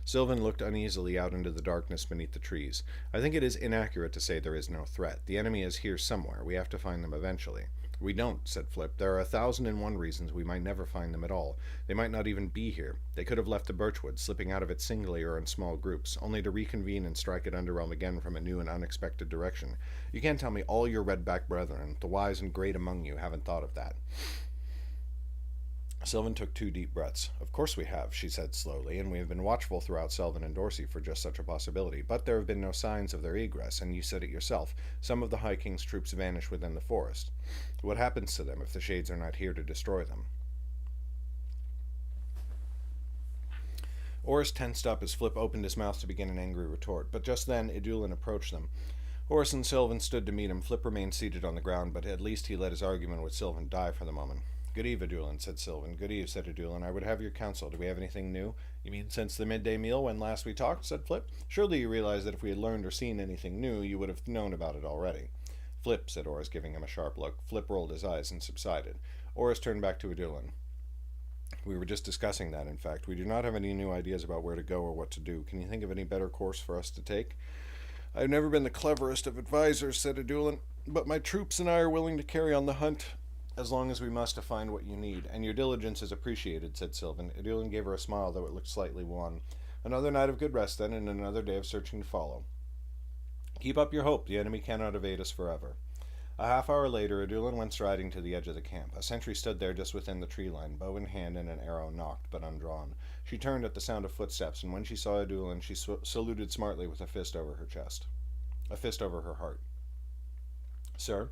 Sylvan looked uneasily out into the darkness beneath the trees. "I think it is inaccurate to say there is no threat. The enemy is here somewhere. We have to find them eventually." "We don't," said Flip. "There are 1,001 reasons we might never find them at all. They might not even be here. They could have left the birchwood, slipping out of it singly or in small groups, only to reconvene and strike at Underrealm again from a new and unexpected direction. You can't tell me all your redback brethren, the wise and great among you, haven't thought of that." Sylvan took 2 deep breaths. "Of course we have," she said slowly, "and we have been watchful throughout Selvin and Dorsey for just such a possibility. But there have been no signs of their egress, and you said it yourself. Some of the High King's troops vanish within the forest. What happens to them if the Shades are not here to destroy them?" Oris tensed up as Flip opened his mouth to begin an angry retort, but just then Idulin approached them. Oris and Sylvan stood to meet him. Flip remained seated on the ground, but at least he let his argument with Sylvan die for the moment. "Good eve, Idulin," said Sylvan. "Good eve," said Idulin. "I would have your counsel. Do we have anything new?" "You mean since the midday meal when last we talked?" said Flip. "Surely you realize that if we had learned or seen anything new, you would have known about it already." "Flip," said Oris, giving him a sharp look. Flip rolled his eyes and subsided. Oris turned back to Idulin. "We were just discussing that, in fact. We do not have any new ideas about where to go or what to do. Can you think of any better course for us to take?" "I have never been the cleverest of advisors," said Idulin, "but my troops and I are willing to carry on the hunt as long as we must to find what you need, and your diligence is appreciated," said Sylvan. Idulin gave her a smile, though it looked slightly wan. "Another night of good rest, then, and another day of searching to follow. Keep up your hope. The enemy cannot evade us forever." A half hour later, Idulin went striding to the edge of the camp. A sentry stood there just within the tree line, bow in hand and an arrow nocked but undrawn. She turned at the sound of footsteps, and when she saw Idulin, she saluted smartly with a fist over her heart. "Sir?"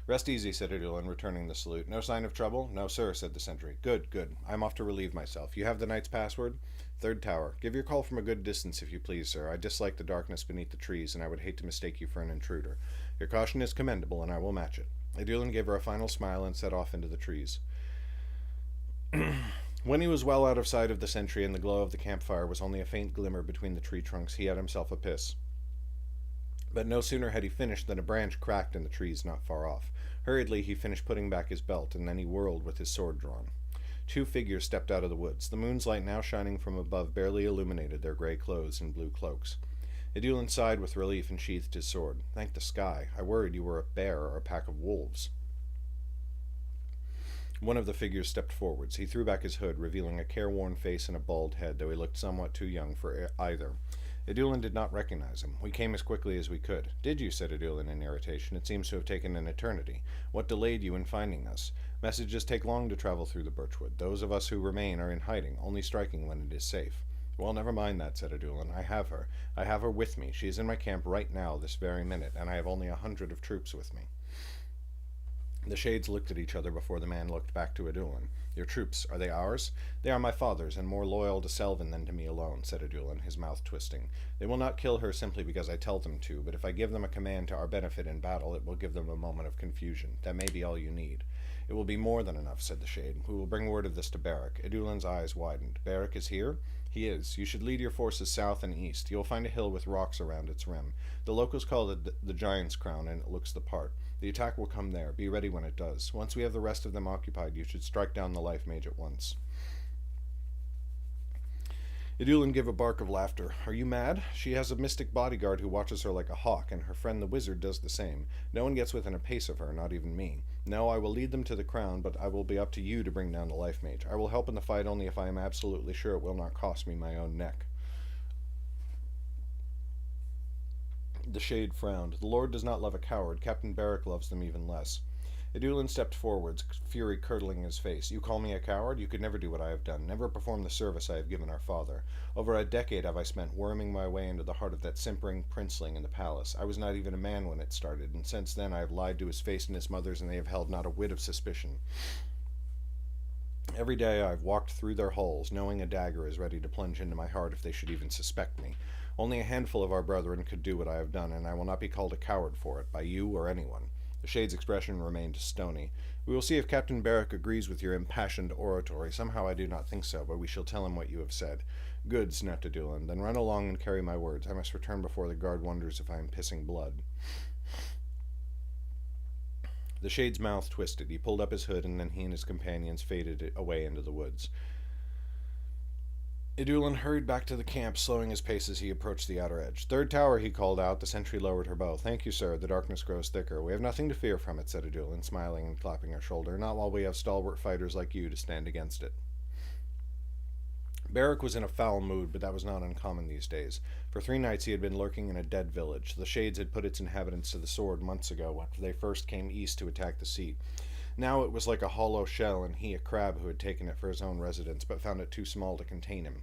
"Rest easy," said Idulin, returning the salute. "No sign of trouble?" "No, sir," said the sentry. "Good, good. I'm off to relieve myself. You have the knight's password?" "Third tower. Give your call from a good distance, if you please, sir. I dislike the darkness beneath the trees, and I would hate to mistake you for an intruder. Your caution is commendable, and I will match it." Idulin gave her a final smile and set off into the trees. When he was well out of sight of the sentry and the glow of the campfire was only a faint glimmer between the tree trunks, he had himself a piss. But no sooner had he finished than a branch cracked in the trees not far off. Hurriedly he finished putting back his belt, and then he whirled with his sword drawn. 2 figures stepped out of the woods. The moon's light now shining from above barely illuminated their gray clothes and blue cloaks. Idulin sighed with relief and sheathed his sword. "Thank the sky. I worried you were a bear or a pack of wolves." One of the figures stepped forwards. He threw back his hood, revealing a careworn face and a bald head, though he looked somewhat too young for either. Idulin did not recognize him. "We came as quickly as we could." "Did you?" said Idulin in irritation. "It seems to have taken an eternity. What delayed you in finding us? Messages take long to travel through the birchwood. Those of us who remain are in hiding, only striking when it is safe." "Well, never mind that," said Idulin. I have her. I have her with me. She is in my camp right now, this very minute, and I have only 100 of troops with me." The Shades looked at each other before the man looked back to Idulin. "Your troops, are they ours?" "They are my father's, and more loyal to Selvin than to me alone," said Idulin, his mouth twisting. "They will not kill her simply because I tell them to, but if I give them a command to our benefit in battle, it will give them a moment of confusion. That may be all you need." "It will be more than enough," said the Shade. "We will bring word of this to Beric." Idulin's eyes widened. "Beric is here?" "He is. You should lead your forces south and east. You will find a hill with rocks around its rim. The locals call it the Giant's Crown, and it looks the part. The attack will come there. Be ready when it does. Once we have the rest of them occupied, you should strike down the Lifemage at once. Idulin gave a bark of laughter. Are you mad? She has a mystic bodyguard who watches her like a hawk, and her friend the wizard does the same. No one gets within a pace of her, not even me. No, I will lead them to the crown, but I will be up to you to bring down the Lifemage. I will help in the fight only if I am absolutely sure it will not cost me my own neck. The Shade frowned. The Lord does not love a coward. Captain Beric loves them even less. Idulin stepped forwards, fury curdling his face. You call me a coward? You could never do what I have done, never perform the service I have given our father. Over a decade have I spent worming my way into the heart of that simpering princeling in the palace. I was not even a man when it started, and since then I have lied to his face and his mother's, and they have held not a whit of suspicion. Every day I have walked through their halls, knowing a dagger is ready to plunge into my heart if they should even suspect me. Only a handful of our brethren could do what I have done, and I will not be called a coward for it, by you or anyone. The Shade's expression remained stony. We will see if Captain Beric agrees with your impassioned oratory. Somehow I do not think so, but we shall tell him what you have said. Good, snapped Idulin. Then run along and carry my words. I must return before the guard wonders if I am pissing blood. The Shade's mouth twisted. He pulled up his hood, and then he and his companions faded away into the woods. Idulin hurried back to the camp, slowing his pace as he approached the outer edge. Third tower, he called out. The sentry lowered her bow. Thank you, sir. The darkness grows thicker. We have nothing to fear from it, said Idulin, smiling and clapping her shoulder. Not while we have stalwart fighters like you to stand against it. Beric was in a foul mood, but that was not uncommon these days. For 3 nights he had been lurking in a dead village. The Shades had put its inhabitants to the sword months ago when they first came east to attack the seat. Now it was like a hollow shell, and he a crab who had taken it for his own residence, but found it too small to contain him.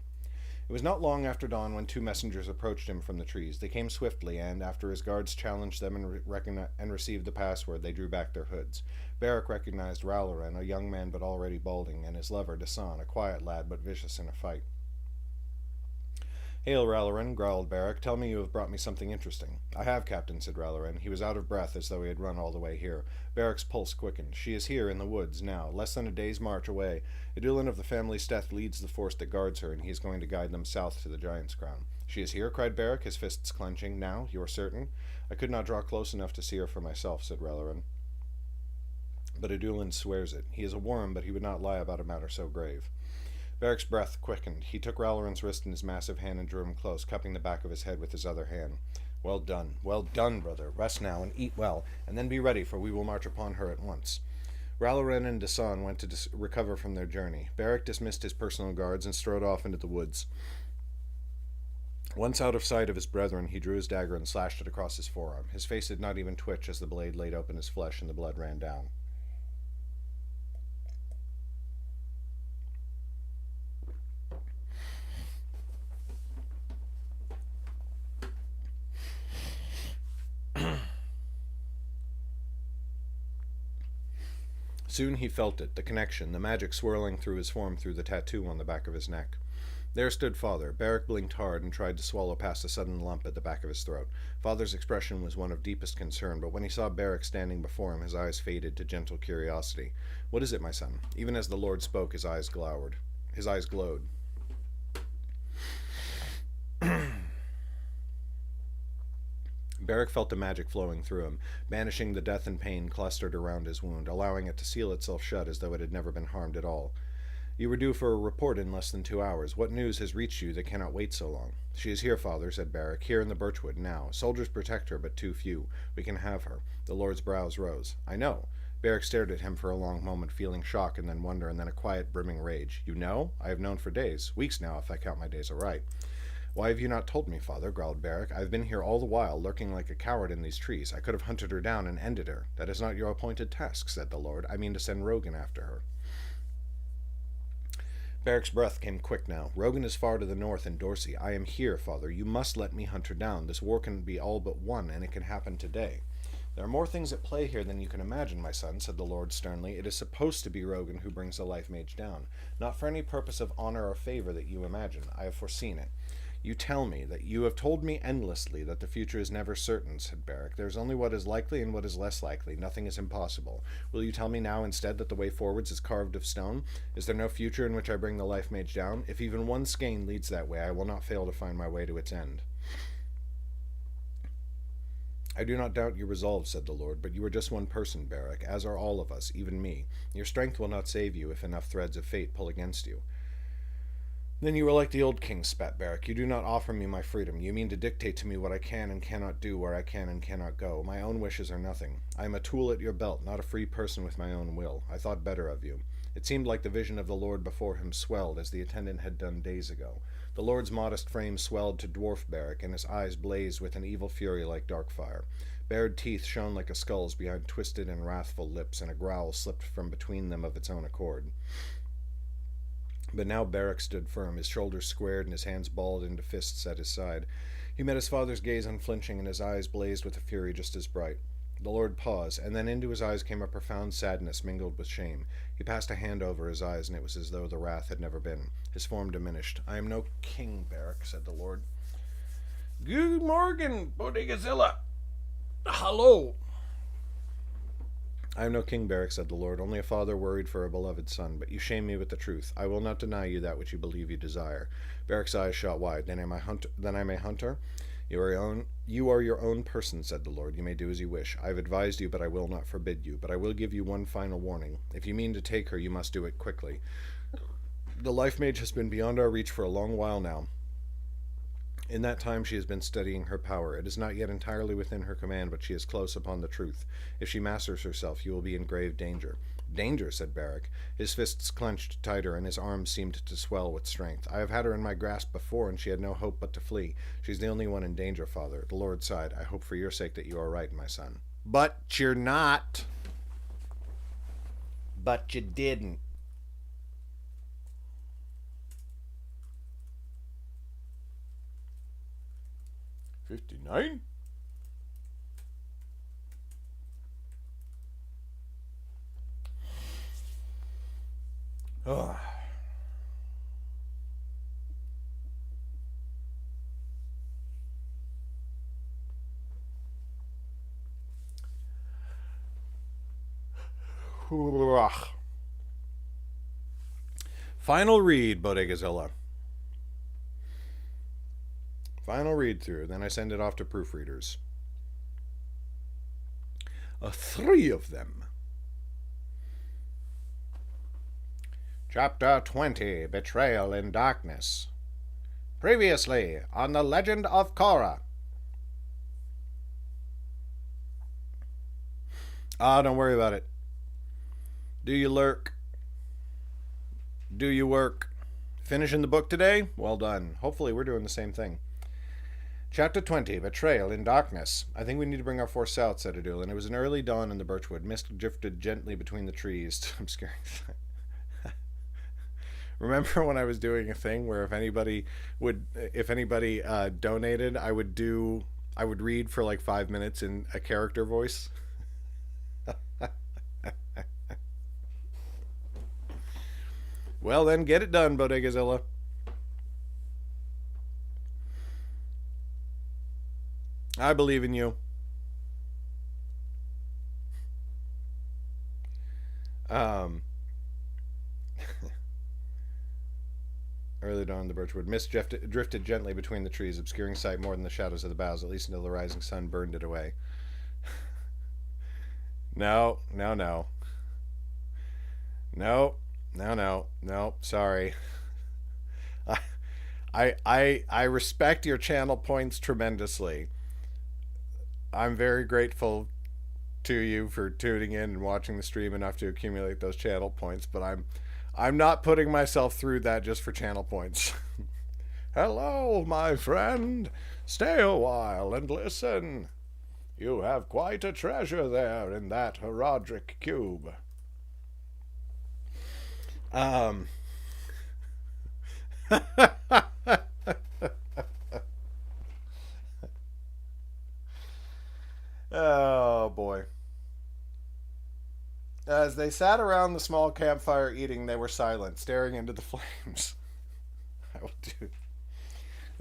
It was not long after dawn when 2 messengers approached him from the trees. They came swiftly, and after his guards challenged them and received the password, they drew back their hoods. Beric recognized Raloran, a young man but already balding, and his lover, Dasan, a quiet lad but vicious in a fight. Hail, Raloran, growled Beric. Tell me you have brought me something interesting. I have, Captain, said Raloran. He was out of breath, as though he had run all the way here. Beric's pulse quickened. She is here in the woods now, less than a day's march away. Idulin of the family Steth leads the force that guards her, and he is going to guide them south to the Giant's Crown. She is here, cried Beric, his fists clenching. Now, you are certain? I could not draw close enough to see her for myself, said Raloran. But Idulin swears it. He is a worm, but he would not lie about a matter so grave. Beric's breath quickened. He took Raloran's wrist in his massive hand and drew him close, cupping the back of his head with his other hand. Well done, brother. Rest now and eat well, and then be ready, for we will march upon her at once. Raloran and Dasan went to recover from their journey. Beric dismissed his personal guards and strode off into the woods. Once out of sight of his brethren, he drew his dagger and slashed it across his forearm. His face did not even twitch as the blade laid open his flesh and the blood ran down. Soon he felt it, the connection, the magic swirling through his form through the tattoo on the back of his neck. There stood Father. Beric blinked hard and tried to swallow past a sudden lump at the back of his throat. Father's expression was one of deepest concern, but when he saw Beric standing before him, his eyes faded to gentle curiosity. What is it, my son? Even as the Lord spoke, his eyes glowered. His eyes glowed. Beric felt the magic flowing through him, banishing the death and pain clustered around his wound, allowing it to seal itself shut as though it had never been harmed at all. You were due for a report in less than 2 hours. What news has reached you that cannot wait so long? She is here, Father, said Beric, here in the birchwood now. Soldiers protect her, but too few. We can have her. The Lord's brows rose. I know. Beric stared at him for a long moment, feeling shock and then wonder and then a quiet, brimming rage. You know? I have known for days. Weeks now, if I count my days aright. Why have you not told me, Father? Growled Beric. I have been here all the while, lurking like a coward in these trees. I could have hunted her down and ended her. That is not your appointed task, said the Lord. I mean to send Rogan after her. Beric's breath came quick now. Rogan is far to the north in Dorsey. I am here, Father. You must let me hunt her down. This war can be all but won, and it can happen today. There are more things at play here than you can imagine, my son, said the Lord sternly. It is supposed to be Rogan who brings the Lifemage down, not for any purpose of honor or favor that you imagine. I have foreseen it. You tell me that you have told me endlessly that the future is never certain, said Beric. There is only what is likely and what is less likely. Nothing is impossible. Will you tell me now instead that the way forwards is carved of stone? Is there no future in which I bring the Lifemage down? If even one skein leads that way, I will not fail to find my way to its end. I do not doubt your resolve, said the Lord, but you are just one person, Barak, as are all of us, even me. Your strength will not save you if enough threads of fate pull against you. Then you are like the old king, spat Barak. You do not offer me my freedom. You mean to dictate to me what I can and cannot do, where I can and cannot go. My own wishes are nothing. I am a tool at your belt, not a free person with my own will. I thought better of you. It seemed like the vision of the Lord before him swelled, as the attendant had done days ago. The Lord's modest frame swelled to dwarf Barak, and his eyes blazed with an evil fury like dark fire. Bared teeth shone like a skull's behind twisted and wrathful lips, and a growl slipped from between them of its own accord. But now Barak stood firm, his shoulders squared and his hands balled into fists at his side. He met his father's gaze unflinching, and his eyes blazed with a fury just as bright. The Lord paused, and then into his eyes came a profound sadness mingled with shame. He passed a hand over his eyes, and it was as though the wrath had never been. His form diminished. I am no king, Barak, said the Lord. Good morning, Bodegazilla. Hello. I am no king, Barak, said the Lord, only a father worried for a beloved son, but you shame me with the truth. I will not deny you that which you believe you desire. Barak's eyes shot wide. Then I may hunt her? You are your own person, said the Lord. You may do as you wish. I have advised you, but I will not forbid you. But I will give you one final warning. If you mean to take her, you must do it quickly. The Lifemage has been beyond our reach for a long while now. In that time she has been studying her power. It is not yet entirely within her command, but she is close upon the truth. If she masters herself, you will be in grave danger. Danger, said Barak. His fists clenched tighter, and his arms seemed to swell with strength. I have had her in my grasp before, and she had no hope but to flee. She's the only one in danger, father. The Lord sighed. I hope for your sake that you are right, my son. But you're not. But you didn't. $59? Ugh. Final read, Bodegazilla. Final read through, then I send it off to proofreaders. 3 of them. Chapter 20, Betrayal in Darkness. Previously on The Legend of Korra. Don't worry about it. Do you lurk? Do you work? Finishing the book today? Well done. Hopefully we're doing the same thing. Chapter 20, Betrayal in Darkness. I think we need to bring our force south, said Adul, and it was an early dawn in the birchwood. Mist drifted gently between the trees. I'm scared. Remember when I was doing a thing where if anybody donated, I would read for like 5 minutes in a character voice? Well then, get it done, Bodegazilla. I believe in you. Early dawn in the birchwood. Mist drifted gently between the trees, obscuring sight more than the shadows of the boughs, at least until the rising sun burned it away. No. Sorry. I respect your channel points tremendously. I'm very grateful to you for tuning in and watching the stream enough to accumulate those channel points, but I'm not putting myself through that just for channel points. Hello, my friend. Stay a while and listen. You have quite a treasure there in that Herodric cube. Oh, boy. As they sat around the small campfire eating, they were silent, staring into the flames. I will do.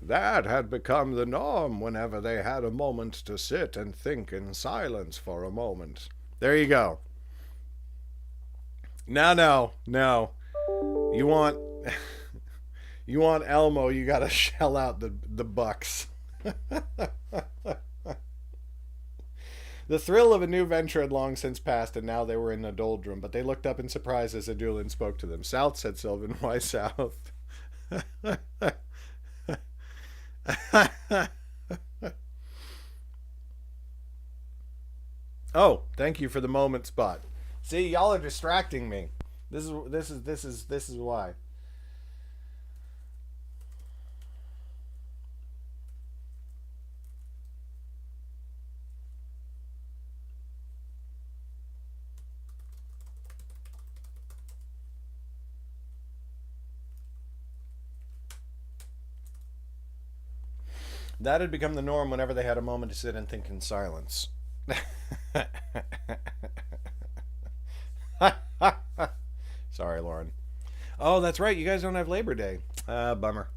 That had become the norm whenever they had a moment to sit and think in silence for a moment. There you go. No. You want Elmo, you gotta shell out the bucks. The thrill of a new venture had long since passed, and now they were in a doldrum, but they looked up in surprise as Adulin spoke to them. South, said Sylvan. Why south? Oh, thank you for the moment spot. See, y'all are distracting me. This is why. That had become the norm whenever they had a moment to sit and think in silence. Sorry, Lauren. Oh, that's right. You guys don't have Labor Day. Bummer.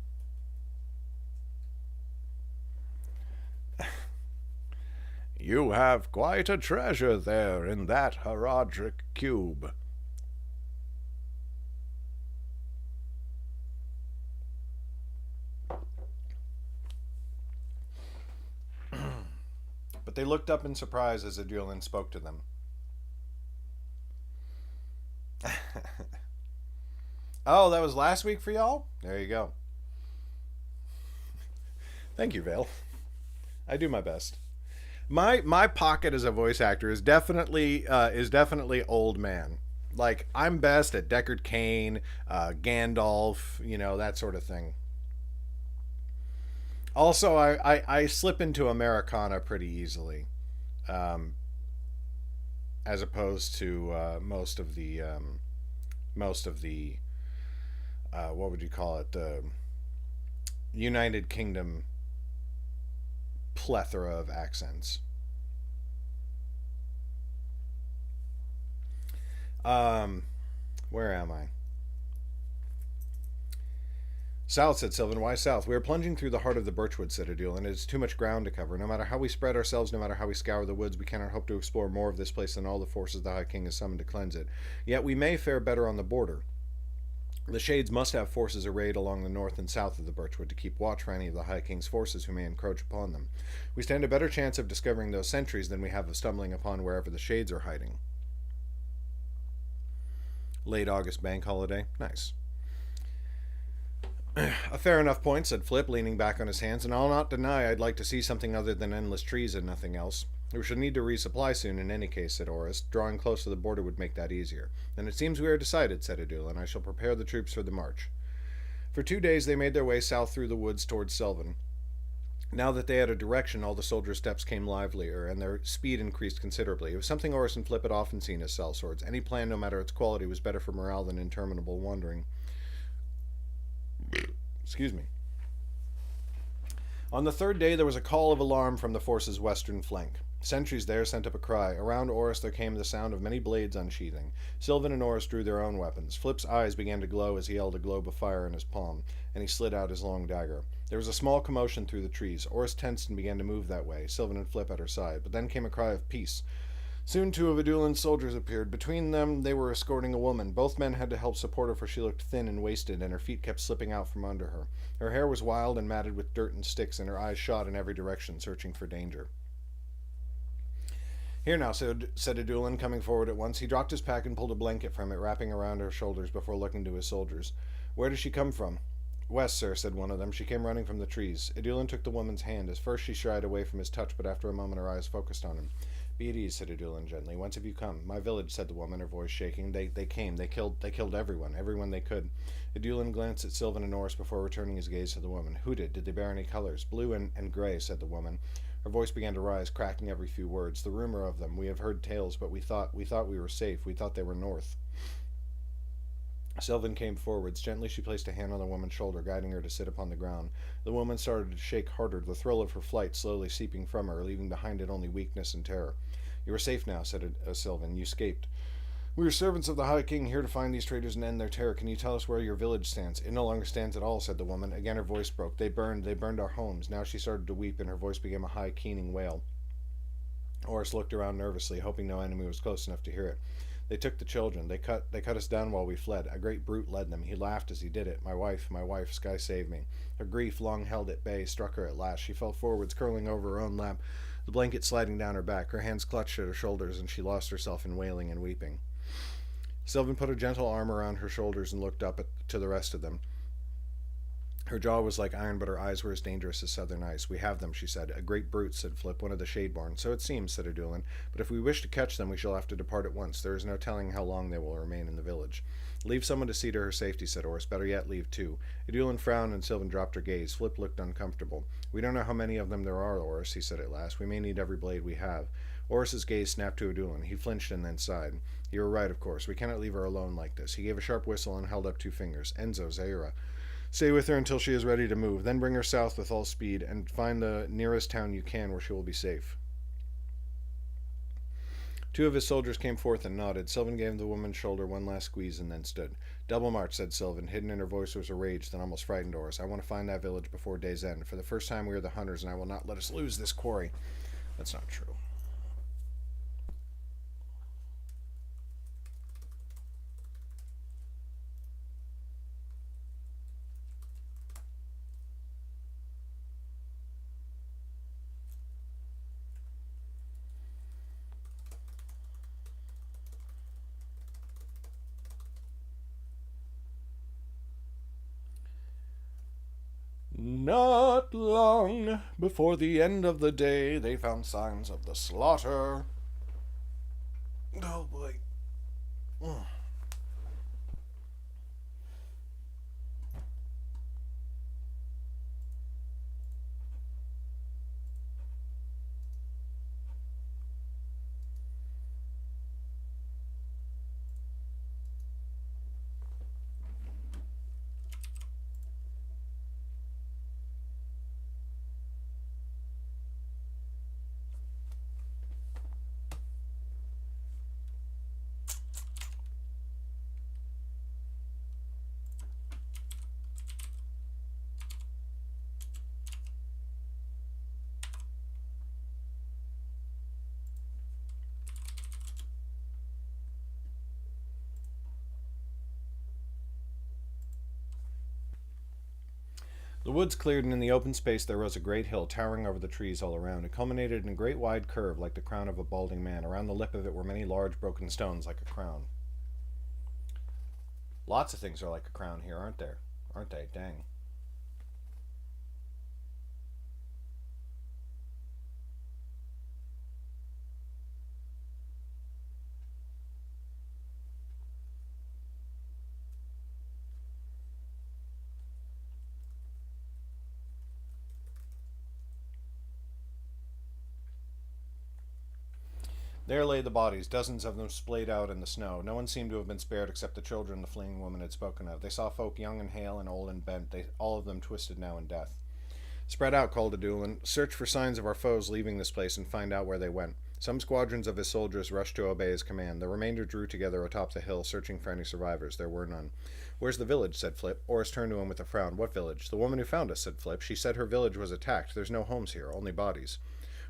You have quite a treasure there in that Herodric cube. But they looked up in surprise as Adulin spoke to them. Oh, that was last week for y'all? There you go. Thank you, Vale. I do my best. My pocket as a voice actor is definitely old man. Like, I'm best at Deckard Cain, Gandalf, you know, that sort of thing. Also, I slip into Americana pretty easily, as opposed to most of the what would you call it, the United Kingdom plethora of accents. Where am I? South, said Sylvan. Why south? We are plunging through the heart of the birchwood, said Adul, and it is too much ground to cover. No matter how we spread ourselves, no matter how we scour the woods, we cannot hope to explore more of this place than all the forces the High King has summoned to cleanse it. Yet we may fare better on the border. The Shades must have forces arrayed along the north and south of the birchwood to keep watch for any of the High King's forces who may encroach upon them. We stand a better chance of discovering those sentries than we have of stumbling upon wherever the Shades are hiding. Late August bank holiday. Nice. A fair enough point, said Flip, leaning back on his hands, and I'll not deny I'd like to see something other than endless trees and nothing else. We shall need to resupply soon in any case, said Oris. Drawing close to the border would make that easier. Then it seems we are decided, said Adul, and I shall prepare the troops for the march. For 2 days they made their way south through the woods towards Selvin. Now that they had a direction, all the soldiers' steps came livelier, and their speed increased considerably. It was something Oris and Flip had often seen as sellswords. Any plan, no matter its quality, was better for morale than interminable wandering. Excuse me. On the third day, there was a call of alarm from the force's western flank. Sentries there sent up a cry. Around Oris there came the sound of many blades unsheathing. Sylvan and Oris drew their own weapons. Flip's eyes began to glow as he held a globe of fire in his palm, and he slid out his long dagger. There was a small commotion through the trees. Oris tensed and began to move that way, Sylvan and Flip at her side. But then came a cry of peace. Soon 2 of Adulin's soldiers appeared. Between them, they were escorting a woman. Both men had to help support her, for she looked thin and wasted, and her feet kept slipping out from under her. Her hair was wild and matted with dirt and sticks, and her eyes shot in every direction, searching for danger. Here now, said Adulin, coming forward at once. He dropped his pack and pulled a blanket from it, wrapping around her shoulders before looking to his soldiers. Where does she come from? West, sir, said one of them. She came running from the trees. Adulin took the woman's hand. At first she shied away from his touch, but after a moment her eyes focused on him. Be at ease, said Adulin gently. Whence have you come? My village, said the woman, her voice shaking. They came. They killed everyone they could. Adulin glanced at Sylvan and Oris before returning his gaze to the woman. Who did? Did they bear any colors? Blue and gray, said the woman. Her voice began to rise, cracking every few words. The rumor of them. We have heard tales, but we thought we were safe. We thought they were north. Sylvan came forwards. Gently she placed a hand on the woman's shoulder, guiding her to sit upon the ground. The woman started to shake harder, the thrill of her flight slowly seeping from her, leaving behind it only weakness and terror. You are safe now, said Sylvan. You escaped. We are servants of the High King, here to find these traitors and end their terror. Can you tell us where your village stands? It no longer stands at all, said the woman. Again her voice broke. They burned our homes. Now she started to weep, and her voice became a high, keening wail. Oris looked around nervously, hoping no enemy was close enough to hear it. They took the children. They cut us down while we fled. A great brute led them. He laughed as he did it. My wife, Sky save me. Her grief, long held at bay, struck her at last. She fell forwards, curling over her own lap. the blanket sliding down her back. Her hands clutched at her shoulders, and she lost herself in wailing and weeping. Sylvan put a gentle arm around her shoulders and looked up to the rest of them. Her jaw was like iron, but her eyes were as dangerous as southern ice. "We have them," she said. "A great brute," said Flip, "one of the Shadeborn." "So it seems," said Adulin. "But if we wish to catch them, we shall have to depart at once. There is no telling how long they will remain in the village." "Leave someone to see to her safety," said Oris. "Better yet, leave two." Adulin frowned, and Sylvan dropped her gaze. Flip looked uncomfortable. "We don't know how many of them there are, Oris," he said at last. "We may need every blade we have." Oris's gaze snapped to Adulin. He flinched and then sighed. "You were right, of course. We cannot leave her alone like this." He gave a sharp whistle and held up two fingers. "Enzo, Zaira. Stay with her until she is ready to move. Then bring her south with all speed, and find the nearest town you can where she will be safe." Two of his soldiers came forth and nodded. Sylvan gave the woman's shoulder one last squeeze and then stood. "Double march," said Sylvan. Hidden in her voice was a rage that almost frightened Oris. "I want to find that village before day's end. For the first time we are the hunters, and I will not let us lose this quarry." That's not true. Not long before the end of the day, they found signs of the slaughter. Oh boy. The woods cleared, and in the open space there rose a great hill, towering over the trees all around. It culminated in a great wide curve, like the crown of a balding man. Around the lip of it were many large broken stones, like a crown. Lots of things are like a crown here, aren't there? Aren't they? Dang. There lay the bodies, dozens of them splayed out in the snow. No one seemed to have been spared except the children the fleeing woman had spoken of. They saw folk young and hale and old and bent, all of them twisted now in death. "Spread out," called Adulin. "Search for signs of our foes leaving this place and find out where they went." Some squadrons of his soldiers rushed to obey his command. The remainder drew together atop the hill, searching for any survivors. There were none. "Where's the village?" said Flip. Oris turned to him with a frown. "What village?" "The woman who found us," said Flip. "She said her village was attacked. There's no homes here, only bodies."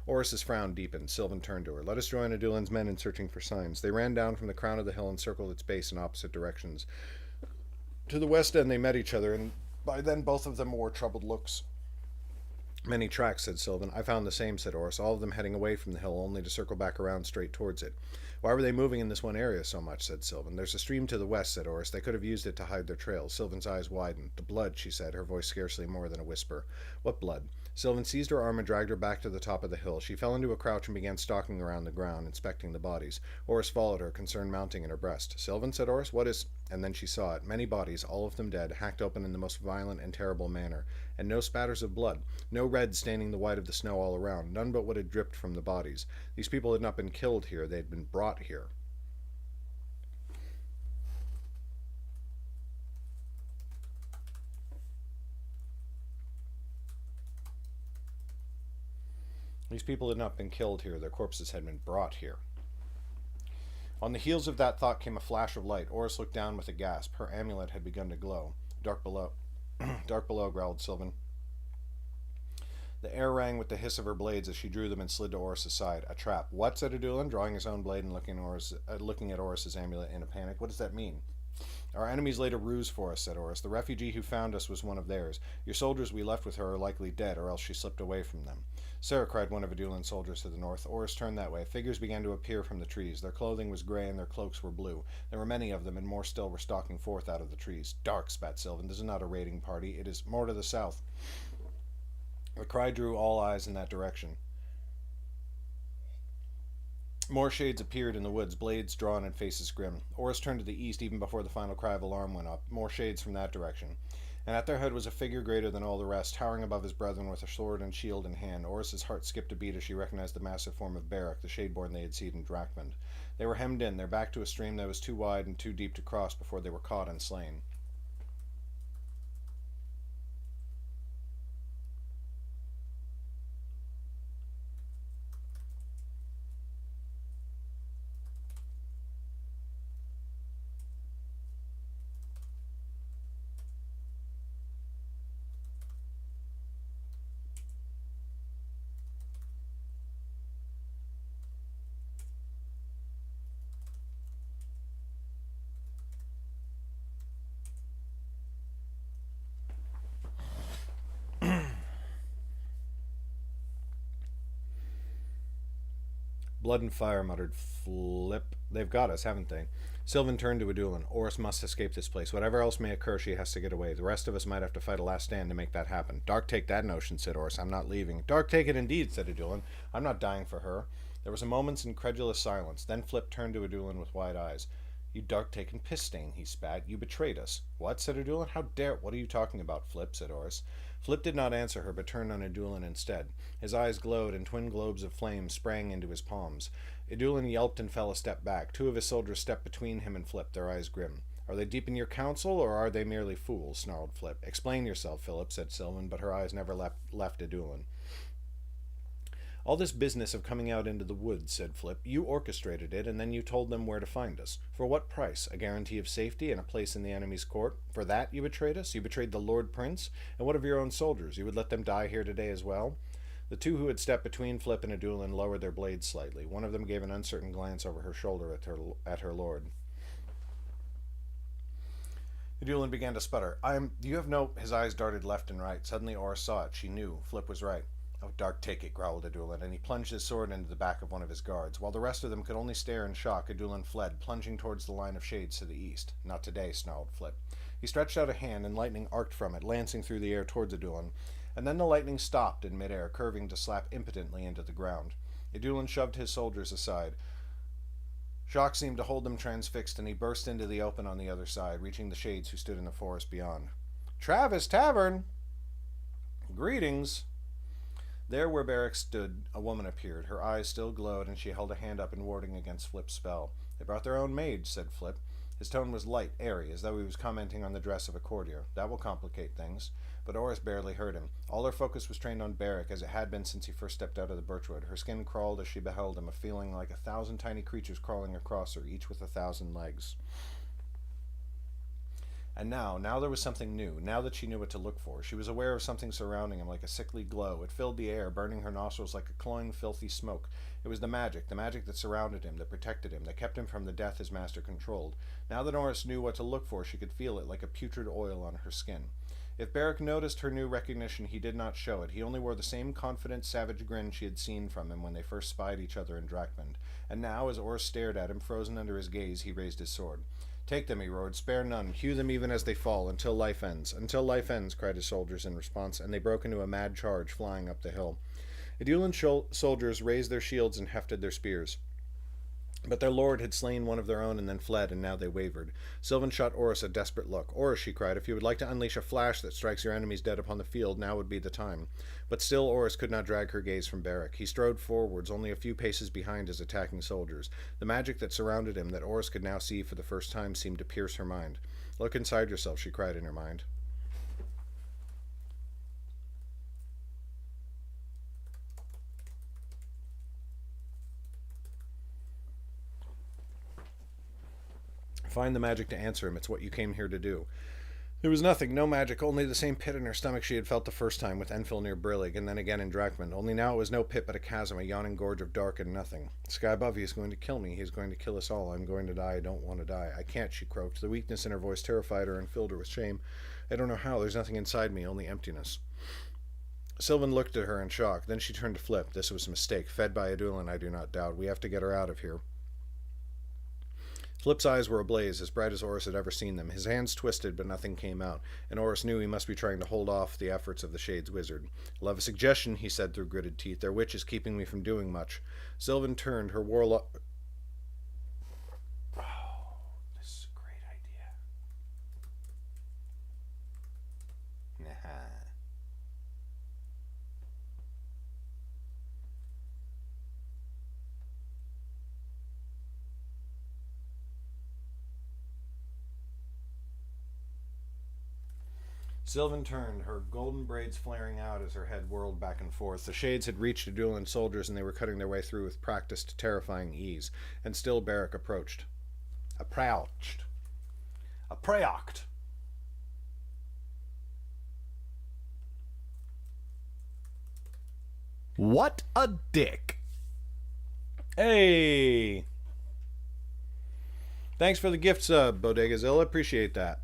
Oris's frown deepened. Sylvan turned to her. "Let us join Adulin's men in searching for signs." They ran down from the crown of the hill and circled its base in opposite directions. To the west end they met each other, and by then both of them wore troubled looks. "Many tracks," said Sylvan. "I found the same," said Oris, "all of them heading away from the hill, only to circle back around straight towards it." "Why were they moving in this one area so much?" said Sylvan. "There's a stream to the west," said Oris. "They could have used it to hide their trails." Sylvan's eyes widened. "The blood," she said, her voice scarcely more than a whisper. "What blood?" Sylvan seized her arm and dragged her back to the top of the hill. She fell into a crouch and began stalking around the ground, inspecting the bodies. Oris followed her, concern mounting in her breast. "Sylvan," said Oris, "what is—" And then she saw it. Many bodies, all of them dead, hacked open in the most violent and terrible manner. And no spatters of blood. No red staining the white of the snow all around. None but what had dripped from the bodies. These people had not been killed here. They had been brought here. These people had not been killed here. Their corpses had been brought here. On the heels of that thought came a flash of light. Oris looked down with a gasp. Her amulet had begun to glow. "Dark below." "Dark below," growled Sylvan. The air rang with the hiss of her blades as she drew them and slid to Oris's side. "A trap." "What?" said Adulin, drawing his own blade and looking at Oris's amulet in a panic. "What does that mean?" Our enemies laid a ruse for us, said Oris. The refugee who found us was one of theirs. Your soldiers we left with her are likely dead, or else she slipped away from them. Sir, cried one of Adulin's soldiers to the north. Oris turned that way. Figures began to appear from the trees. Their clothing was gray and their cloaks were blue. There were many of them, and more still were stalking forth out of the trees. Dark, spat Sylvan. This is not a raiding party. It is more to the south. The cry drew all eyes in that direction. More shades appeared in the woods, blades drawn and faces grim. Oris turned to the east even before the final cry of alarm went up. More shades from that direction. And at their head was a figure greater than all the rest, towering above his brethren with a sword and shield in hand. Oris's heart skipped a beat as she recognized the massive form of Barak, the Shadeborn they had seen in Drakmund. They were hemmed in, their back to a stream that was too wide and too deep to cross before they were caught and slain. Blood and fire, muttered Flip. They've got us, haven't they? Sylvan turned to Adulin. Oris must escape this place. Whatever else may occur, she has to get away. The rest of us might have to fight a last stand to make that happen. Dark take that notion, said Oris. I'm not leaving. Dark take it indeed, said Adulin. I'm not dying for her. There was a moment's incredulous silence. Then Flip turned to Adulin with wide eyes. You dark-taken piss-stain, he spat. You betrayed us. What? Said Adulin. How dare... What are you talking about, Flip? Said Oris. Flip did not answer her, but turned on Adulin instead. His eyes glowed, and twin globes of flame sprang into his palms. Adulin yelped and fell a step back. Two of his soldiers stepped between him and Flip, their eyes grim. Are they deep in your counsel, or are they merely fools? Snarled Flip. Explain yourself, Philip, said Sylvan, but her eyes never left Adulin. All this business of coming out into the woods, said Flip, you orchestrated it, and then you told them where to find us. For what price? A guarantee of safety and a place in the enemy's court? For that you betrayed us? You betrayed the Lord Prince? And what of your own soldiers? You would let them die here today as well? The two who had stepped between Flip and Adulin lowered their blades slightly. One of them gave an uncertain glance over her shoulder at her lord. Adulin began to sputter. You have no... His eyes darted left and right. Suddenly Oris saw it. She knew. Flip was right. Oh, dark take it, growled Adulin, and he plunged his sword into the back of one of his guards. While the rest of them could only stare in shock, Adulin fled, plunging towards the line of shades to the east. Not today, snarled Flip. He stretched out a hand, and lightning arced from it, lancing through the air towards Adulin, and then the lightning stopped in midair, curving to slap impotently into the ground. Adulin shoved his soldiers aside. Shock seemed to hold them transfixed, and he burst into the open on the other side, reaching the shades who stood in the forest beyond. Travis Tavern! Greetings! There where Barak stood, a woman appeared. Her eyes still glowed, and she held a hand up in warding against Flip's spell. They brought their own mage, said Flip. His tone was light, airy, as though he was commenting on the dress of a courtier. That will complicate things. But Oris barely heard him. All her focus was trained on Barak, as it had been since he first stepped out of the birchwood. Her skin crawled as she beheld him, a feeling like 1,000 tiny creatures crawling across her, each with 1,000 legs. And now there was something new, now that she knew what to look for. She was aware of something surrounding him like a sickly glow. It filled the air, burning her nostrils like a cloying, filthy smoke. It was the magic that surrounded him, that protected him, that kept him from the death his master controlled. Now that Oris knew what to look for, she could feel it like a putrid oil on her skin. If Barak noticed her new recognition, he did not show it. He only wore the same confident, savage grin she had seen from him when they first spied each other in Drakmund. And now, as Oris stared at him, frozen under his gaze, he raised his sword. Take them, he roared. Spare none. Hew them even as they fall, until life ends. Until life ends, cried his soldiers in response, and they broke into a mad charge, flying up the hill. Adulin's soldiers raised their shields and hefted their spears. But their lord had slain one of their own and then fled, and now they wavered. Sylvan shot Oris a desperate look. Oris, she cried, if you would like to unleash a flash that strikes your enemies dead upon the field, now would be the time. But still Oris could not drag her gaze from Barak. He strode forwards, only a few paces behind his attacking soldiers. The magic that surrounded him, that Oris could now see for the first time, seemed to pierce her mind. Look inside yourself, she cried in her mind. Find the magic to answer him. It's what you came here to do. There was nothing, no magic, only the same pit in her stomach she had felt the first time with Enfil near Brillig, and then again in Drakmund. Only now it was no pit but a chasm, a yawning gorge of dark and nothing. The sky above, he is going to kill me. He is going to kill us all. I'm going to die. I don't want to die. I can't, she croaked. The weakness in her voice terrified her and filled her with shame. I don't know how. There's nothing inside me, only emptiness. Sylvan looked at her in shock. Then she turned to Flip. This was a mistake, fed by Adulan, I do not doubt. We have to get her out of here. Flip's eyes were ablaze, as bright as Oris had ever seen them. His hands twisted, but nothing came out, and Oris knew he must be trying to hold off the efforts of the Shade's wizard. I'll have a suggestion, he said through gritted teeth. Their witch is keeping me from doing much. Sylvan turned, her warlock... Oh, this is a great idea. Nah. Sylvan turned, her golden braids flaring out as her head whirled back and forth. The Shades had reached Adulan's soldiers, and they were cutting their way through with practiced, terrifying ease. And still Beric approached. Approached. What a dick. Hey! Thanks for the gift sub, Bodegazilla. Appreciate that.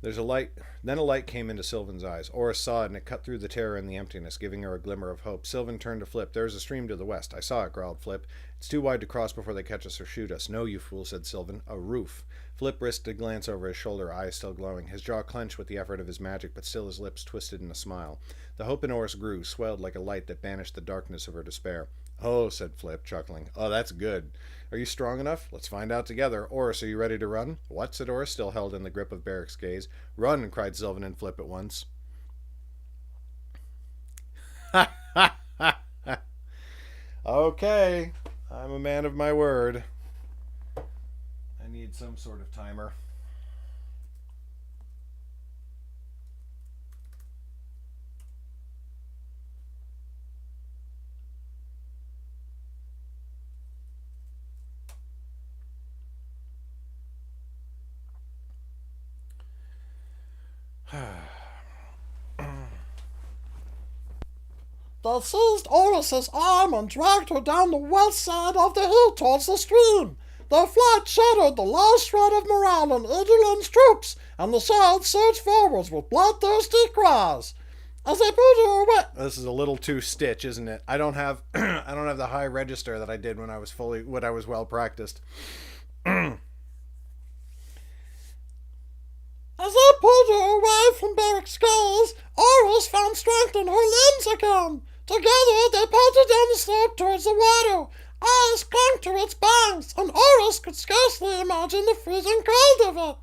There's a light. Then a light came into Sylvan's eyes. Oris saw it, and it cut through the terror and the emptiness, giving her a glimmer of hope. Sylvan turned to Flip. There's a stream to the west. I saw it, growled Flip. It's too wide to cross before they catch us or shoot us. No, you fool, said Sylvan. A roof. Flip risked a glance over his shoulder, eyes still glowing. His jaw clenched with the effort of his magic, but still his lips twisted in a smile. The hope in Oris grew, swelled like a light that banished the darkness of her despair. Oh, said Flip, chuckling. Oh, that's good. Are you strong enough? Let's find out together. Oris, are you ready to run? What? Said Oris, still held in the grip of Beric's gaze. Run, cried Sylvan and Flip at once. Okay, I'm a man of my word. I need some sort of timer. They seized Oris's arm and dragged her down the west side of the hill towards the stream. Their flight shattered the last shred of morale in Adulan's troops, and the Shades surged forwards with bloodthirsty cries. As they pulled her away... This is a little too Stitch, isn't it? I don't have the high register that I did when I was well practiced. As they pulled her away from Beric's gaze, Oris found strength in her limbs again. Together they pelted down the slope towards the water. Ice clung to its banks, and Oris could scarcely imagine the freezing cold of it.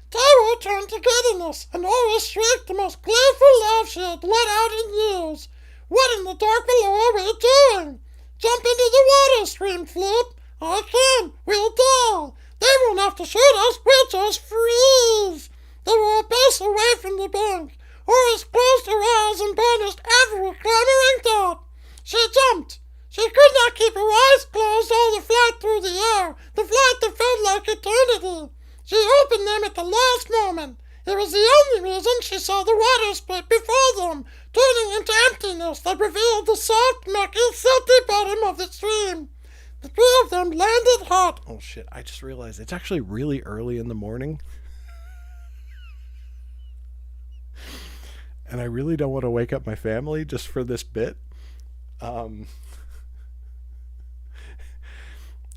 Terror turned to giddiness, and Oris shrieked the most gleeful laugh she had let out in years. What in the dark below are we doing? Jump into the water, screamed Flip. I can't. We'll die. They won't have to shoot us. We'll just freeze. They were a pace away from the bank. Oris closed her eyes and banished every clamoring thought. She jumped. She could not keep her eyes closed all the flight through the air, the flight that felt like eternity. She opened them at the last moment. It was the only reason she saw the water split before them, turning into emptiness that revealed the soft, mucky, silty bottom of the stream. The three of them landed hot. Oh shit, I just realized it's actually really early in the morning. And I really don't want to wake up my family just for this bit. And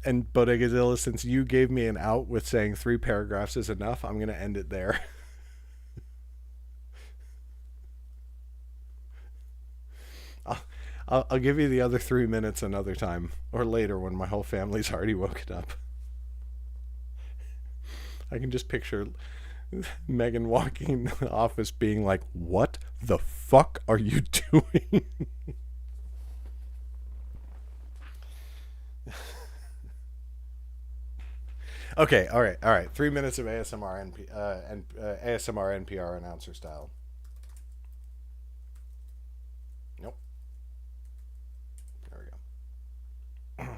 Bodegazilla, since you gave me an out with saying 3 paragraphs is enough, I'm going to end it there. I'll give you the other 3 minutes another time, or later when my whole family's already woken up. I can just picture Megan walking in the office being like, what the fuck are you doing? Okay, all right. 3 minutes of ASMR ASMR NPR announcer style. Nope. There we go.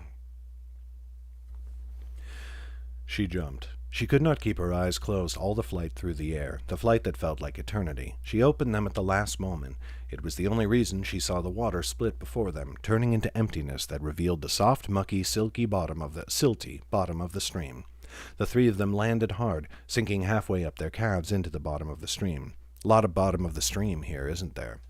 She jumped. She could not keep her eyes closed all the flight through the air, the flight that felt like eternity. She opened them at the last moment. It was the only reason she saw the water split before them, turning into emptiness that revealed the soft, mucky, silty bottom of the stream. The three of them landed hard, sinking halfway up their calves into the bottom of the stream. A lot of bottom of the stream here, isn't there?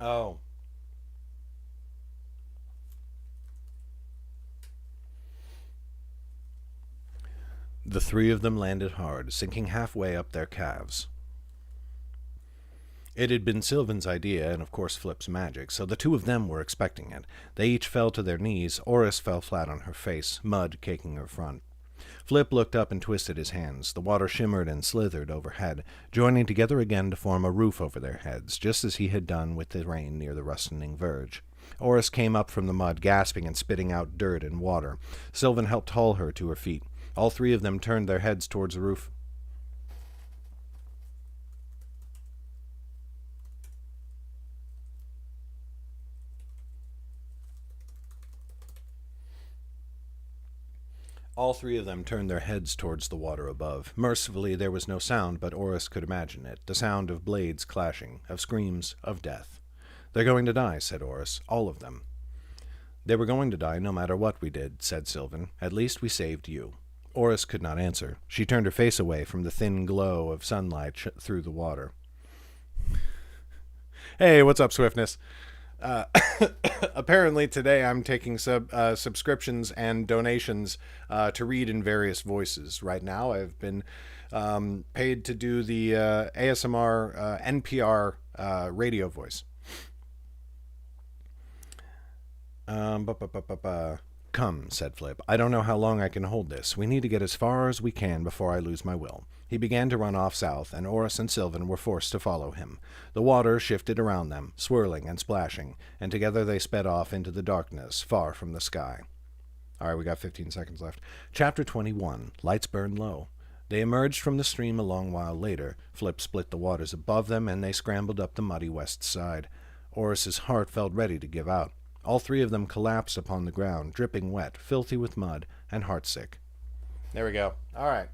Oh. The three of them landed hard, sinking halfway up their calves. It had been Sylvan's idea, and of course Flip's magic, so the two of them were expecting it. They each fell to their knees. Oris fell flat on her face, mud caking her front. Flip looked up and twisted his hands. The water shimmered and slithered overhead, joining together again to form a roof over their heads, just as he had done with the rain near the rustling verge. Oris came up from the mud, gasping and spitting out dirt and water. Sylvan helped haul her to her feet. All three of them turned their heads towards the roof. All three of them turned their heads towards the water above. Mercifully, there was no sound, but Oris could imagine it. The sound of blades clashing, of screams, of death. "They're going to die," said Oris. "All of them." "They were going to die no matter what we did," said Sylvan. "At least we saved you." Oris could not answer. She turned her face away from the thin glow of sunlight through the water. Hey, what's up, Swiftness? Apparently today I'm taking subscriptions and donations to read in various voices. Right now I've been paid to do the ASMR NPR radio voice. "Come," said Flip. "I don't know how long I can hold this. We need to get as far as we can before I lose my will." He began to run off south, and Oris and Sylvan were forced to follow him. The water shifted around them, swirling and splashing, and together they sped off into the darkness, far from the sky. All right, we got 15 seconds left. Chapter 21. Lights burned low. They emerged from the stream a long while later. Flip split the waters above them, and they scrambled up the muddy west side. Oris's heart felt ready to give out. All three of them collapsed upon the ground, dripping wet, filthy with mud, and heartsick. There we go. All right.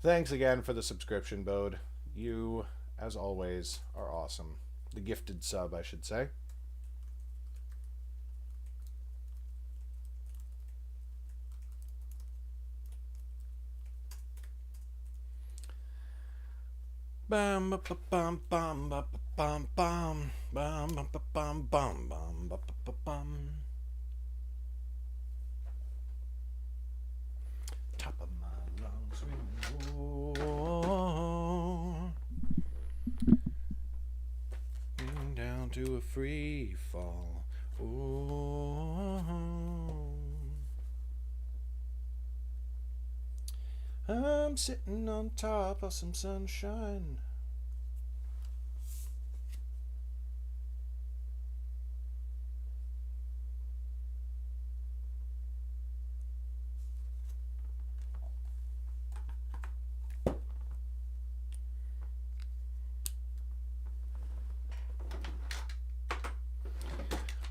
Thanks again for the subscription, Bode. You, as always, are awesome. The gifted sub, I should say. Bam ba bam bam ba bam bam bam ba bam bam bam ba bam. Top of my lungs roar, down to a free fall. I'm sitting on top of some sunshine.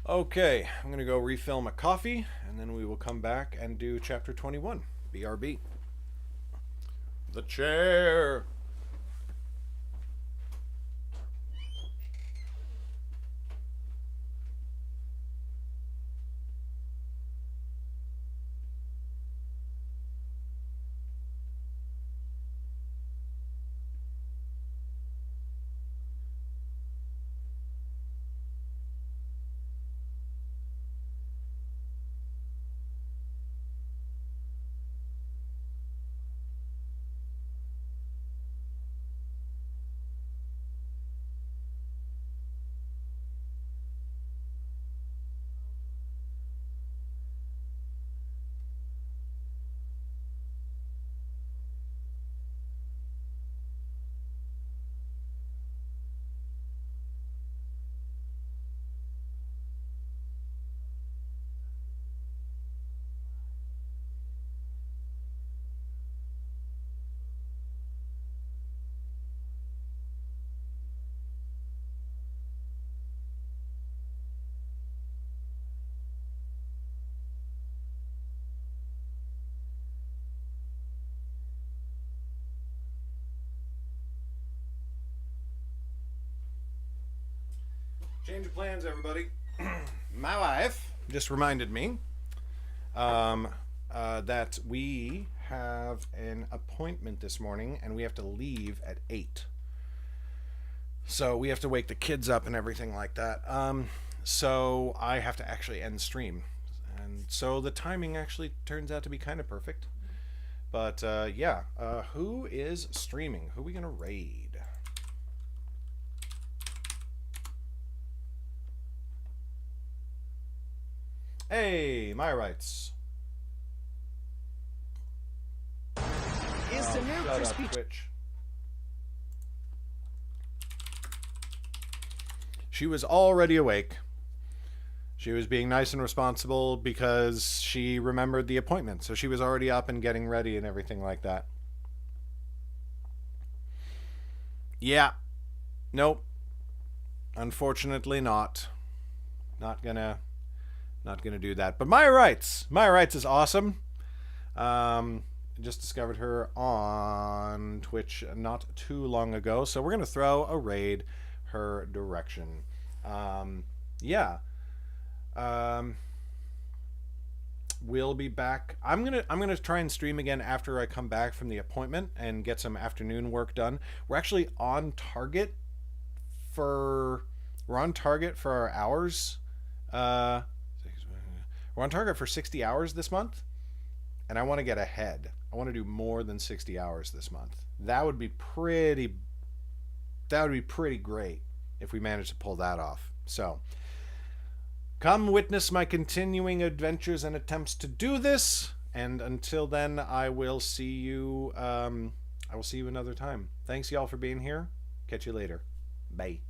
Okay, I'm going to go refill my coffee, and then we will come back and do Chapter 21, BRB. The chair. Change of plans, everybody. My wife just reminded me that we have an appointment this morning and we have to leave at 8. So we have to wake the kids up and everything like that. So I have to actually end stream. And so the timing actually turns out to be kind of perfect. But yeah, who is streaming? Who are we going to raid? Hey, my rights. Is the new crispy Twitch. She was already awake. She was being nice and responsible because she remembered the appointment. So she was already up and getting ready and everything like that. Yeah. Nope. Unfortunately not. Not gonna do that. But My Rights is awesome. Just discovered her on Twitch not too long ago, so we're gonna throw a raid her direction. Yeah. We'll be back. I'm gonna try and stream again after I come back from the appointment and get some afternoon work done. We're actually on target for our hours. We're on target for 60 hours this month, and I want to get ahead. I want to do more than 60 hours this month. That would be pretty great if we managed to pull that off. So, come witness my continuing adventures and attempts to do this, and until then, I will see you another time. Thanks y'all for being here. Catch you later. Bye.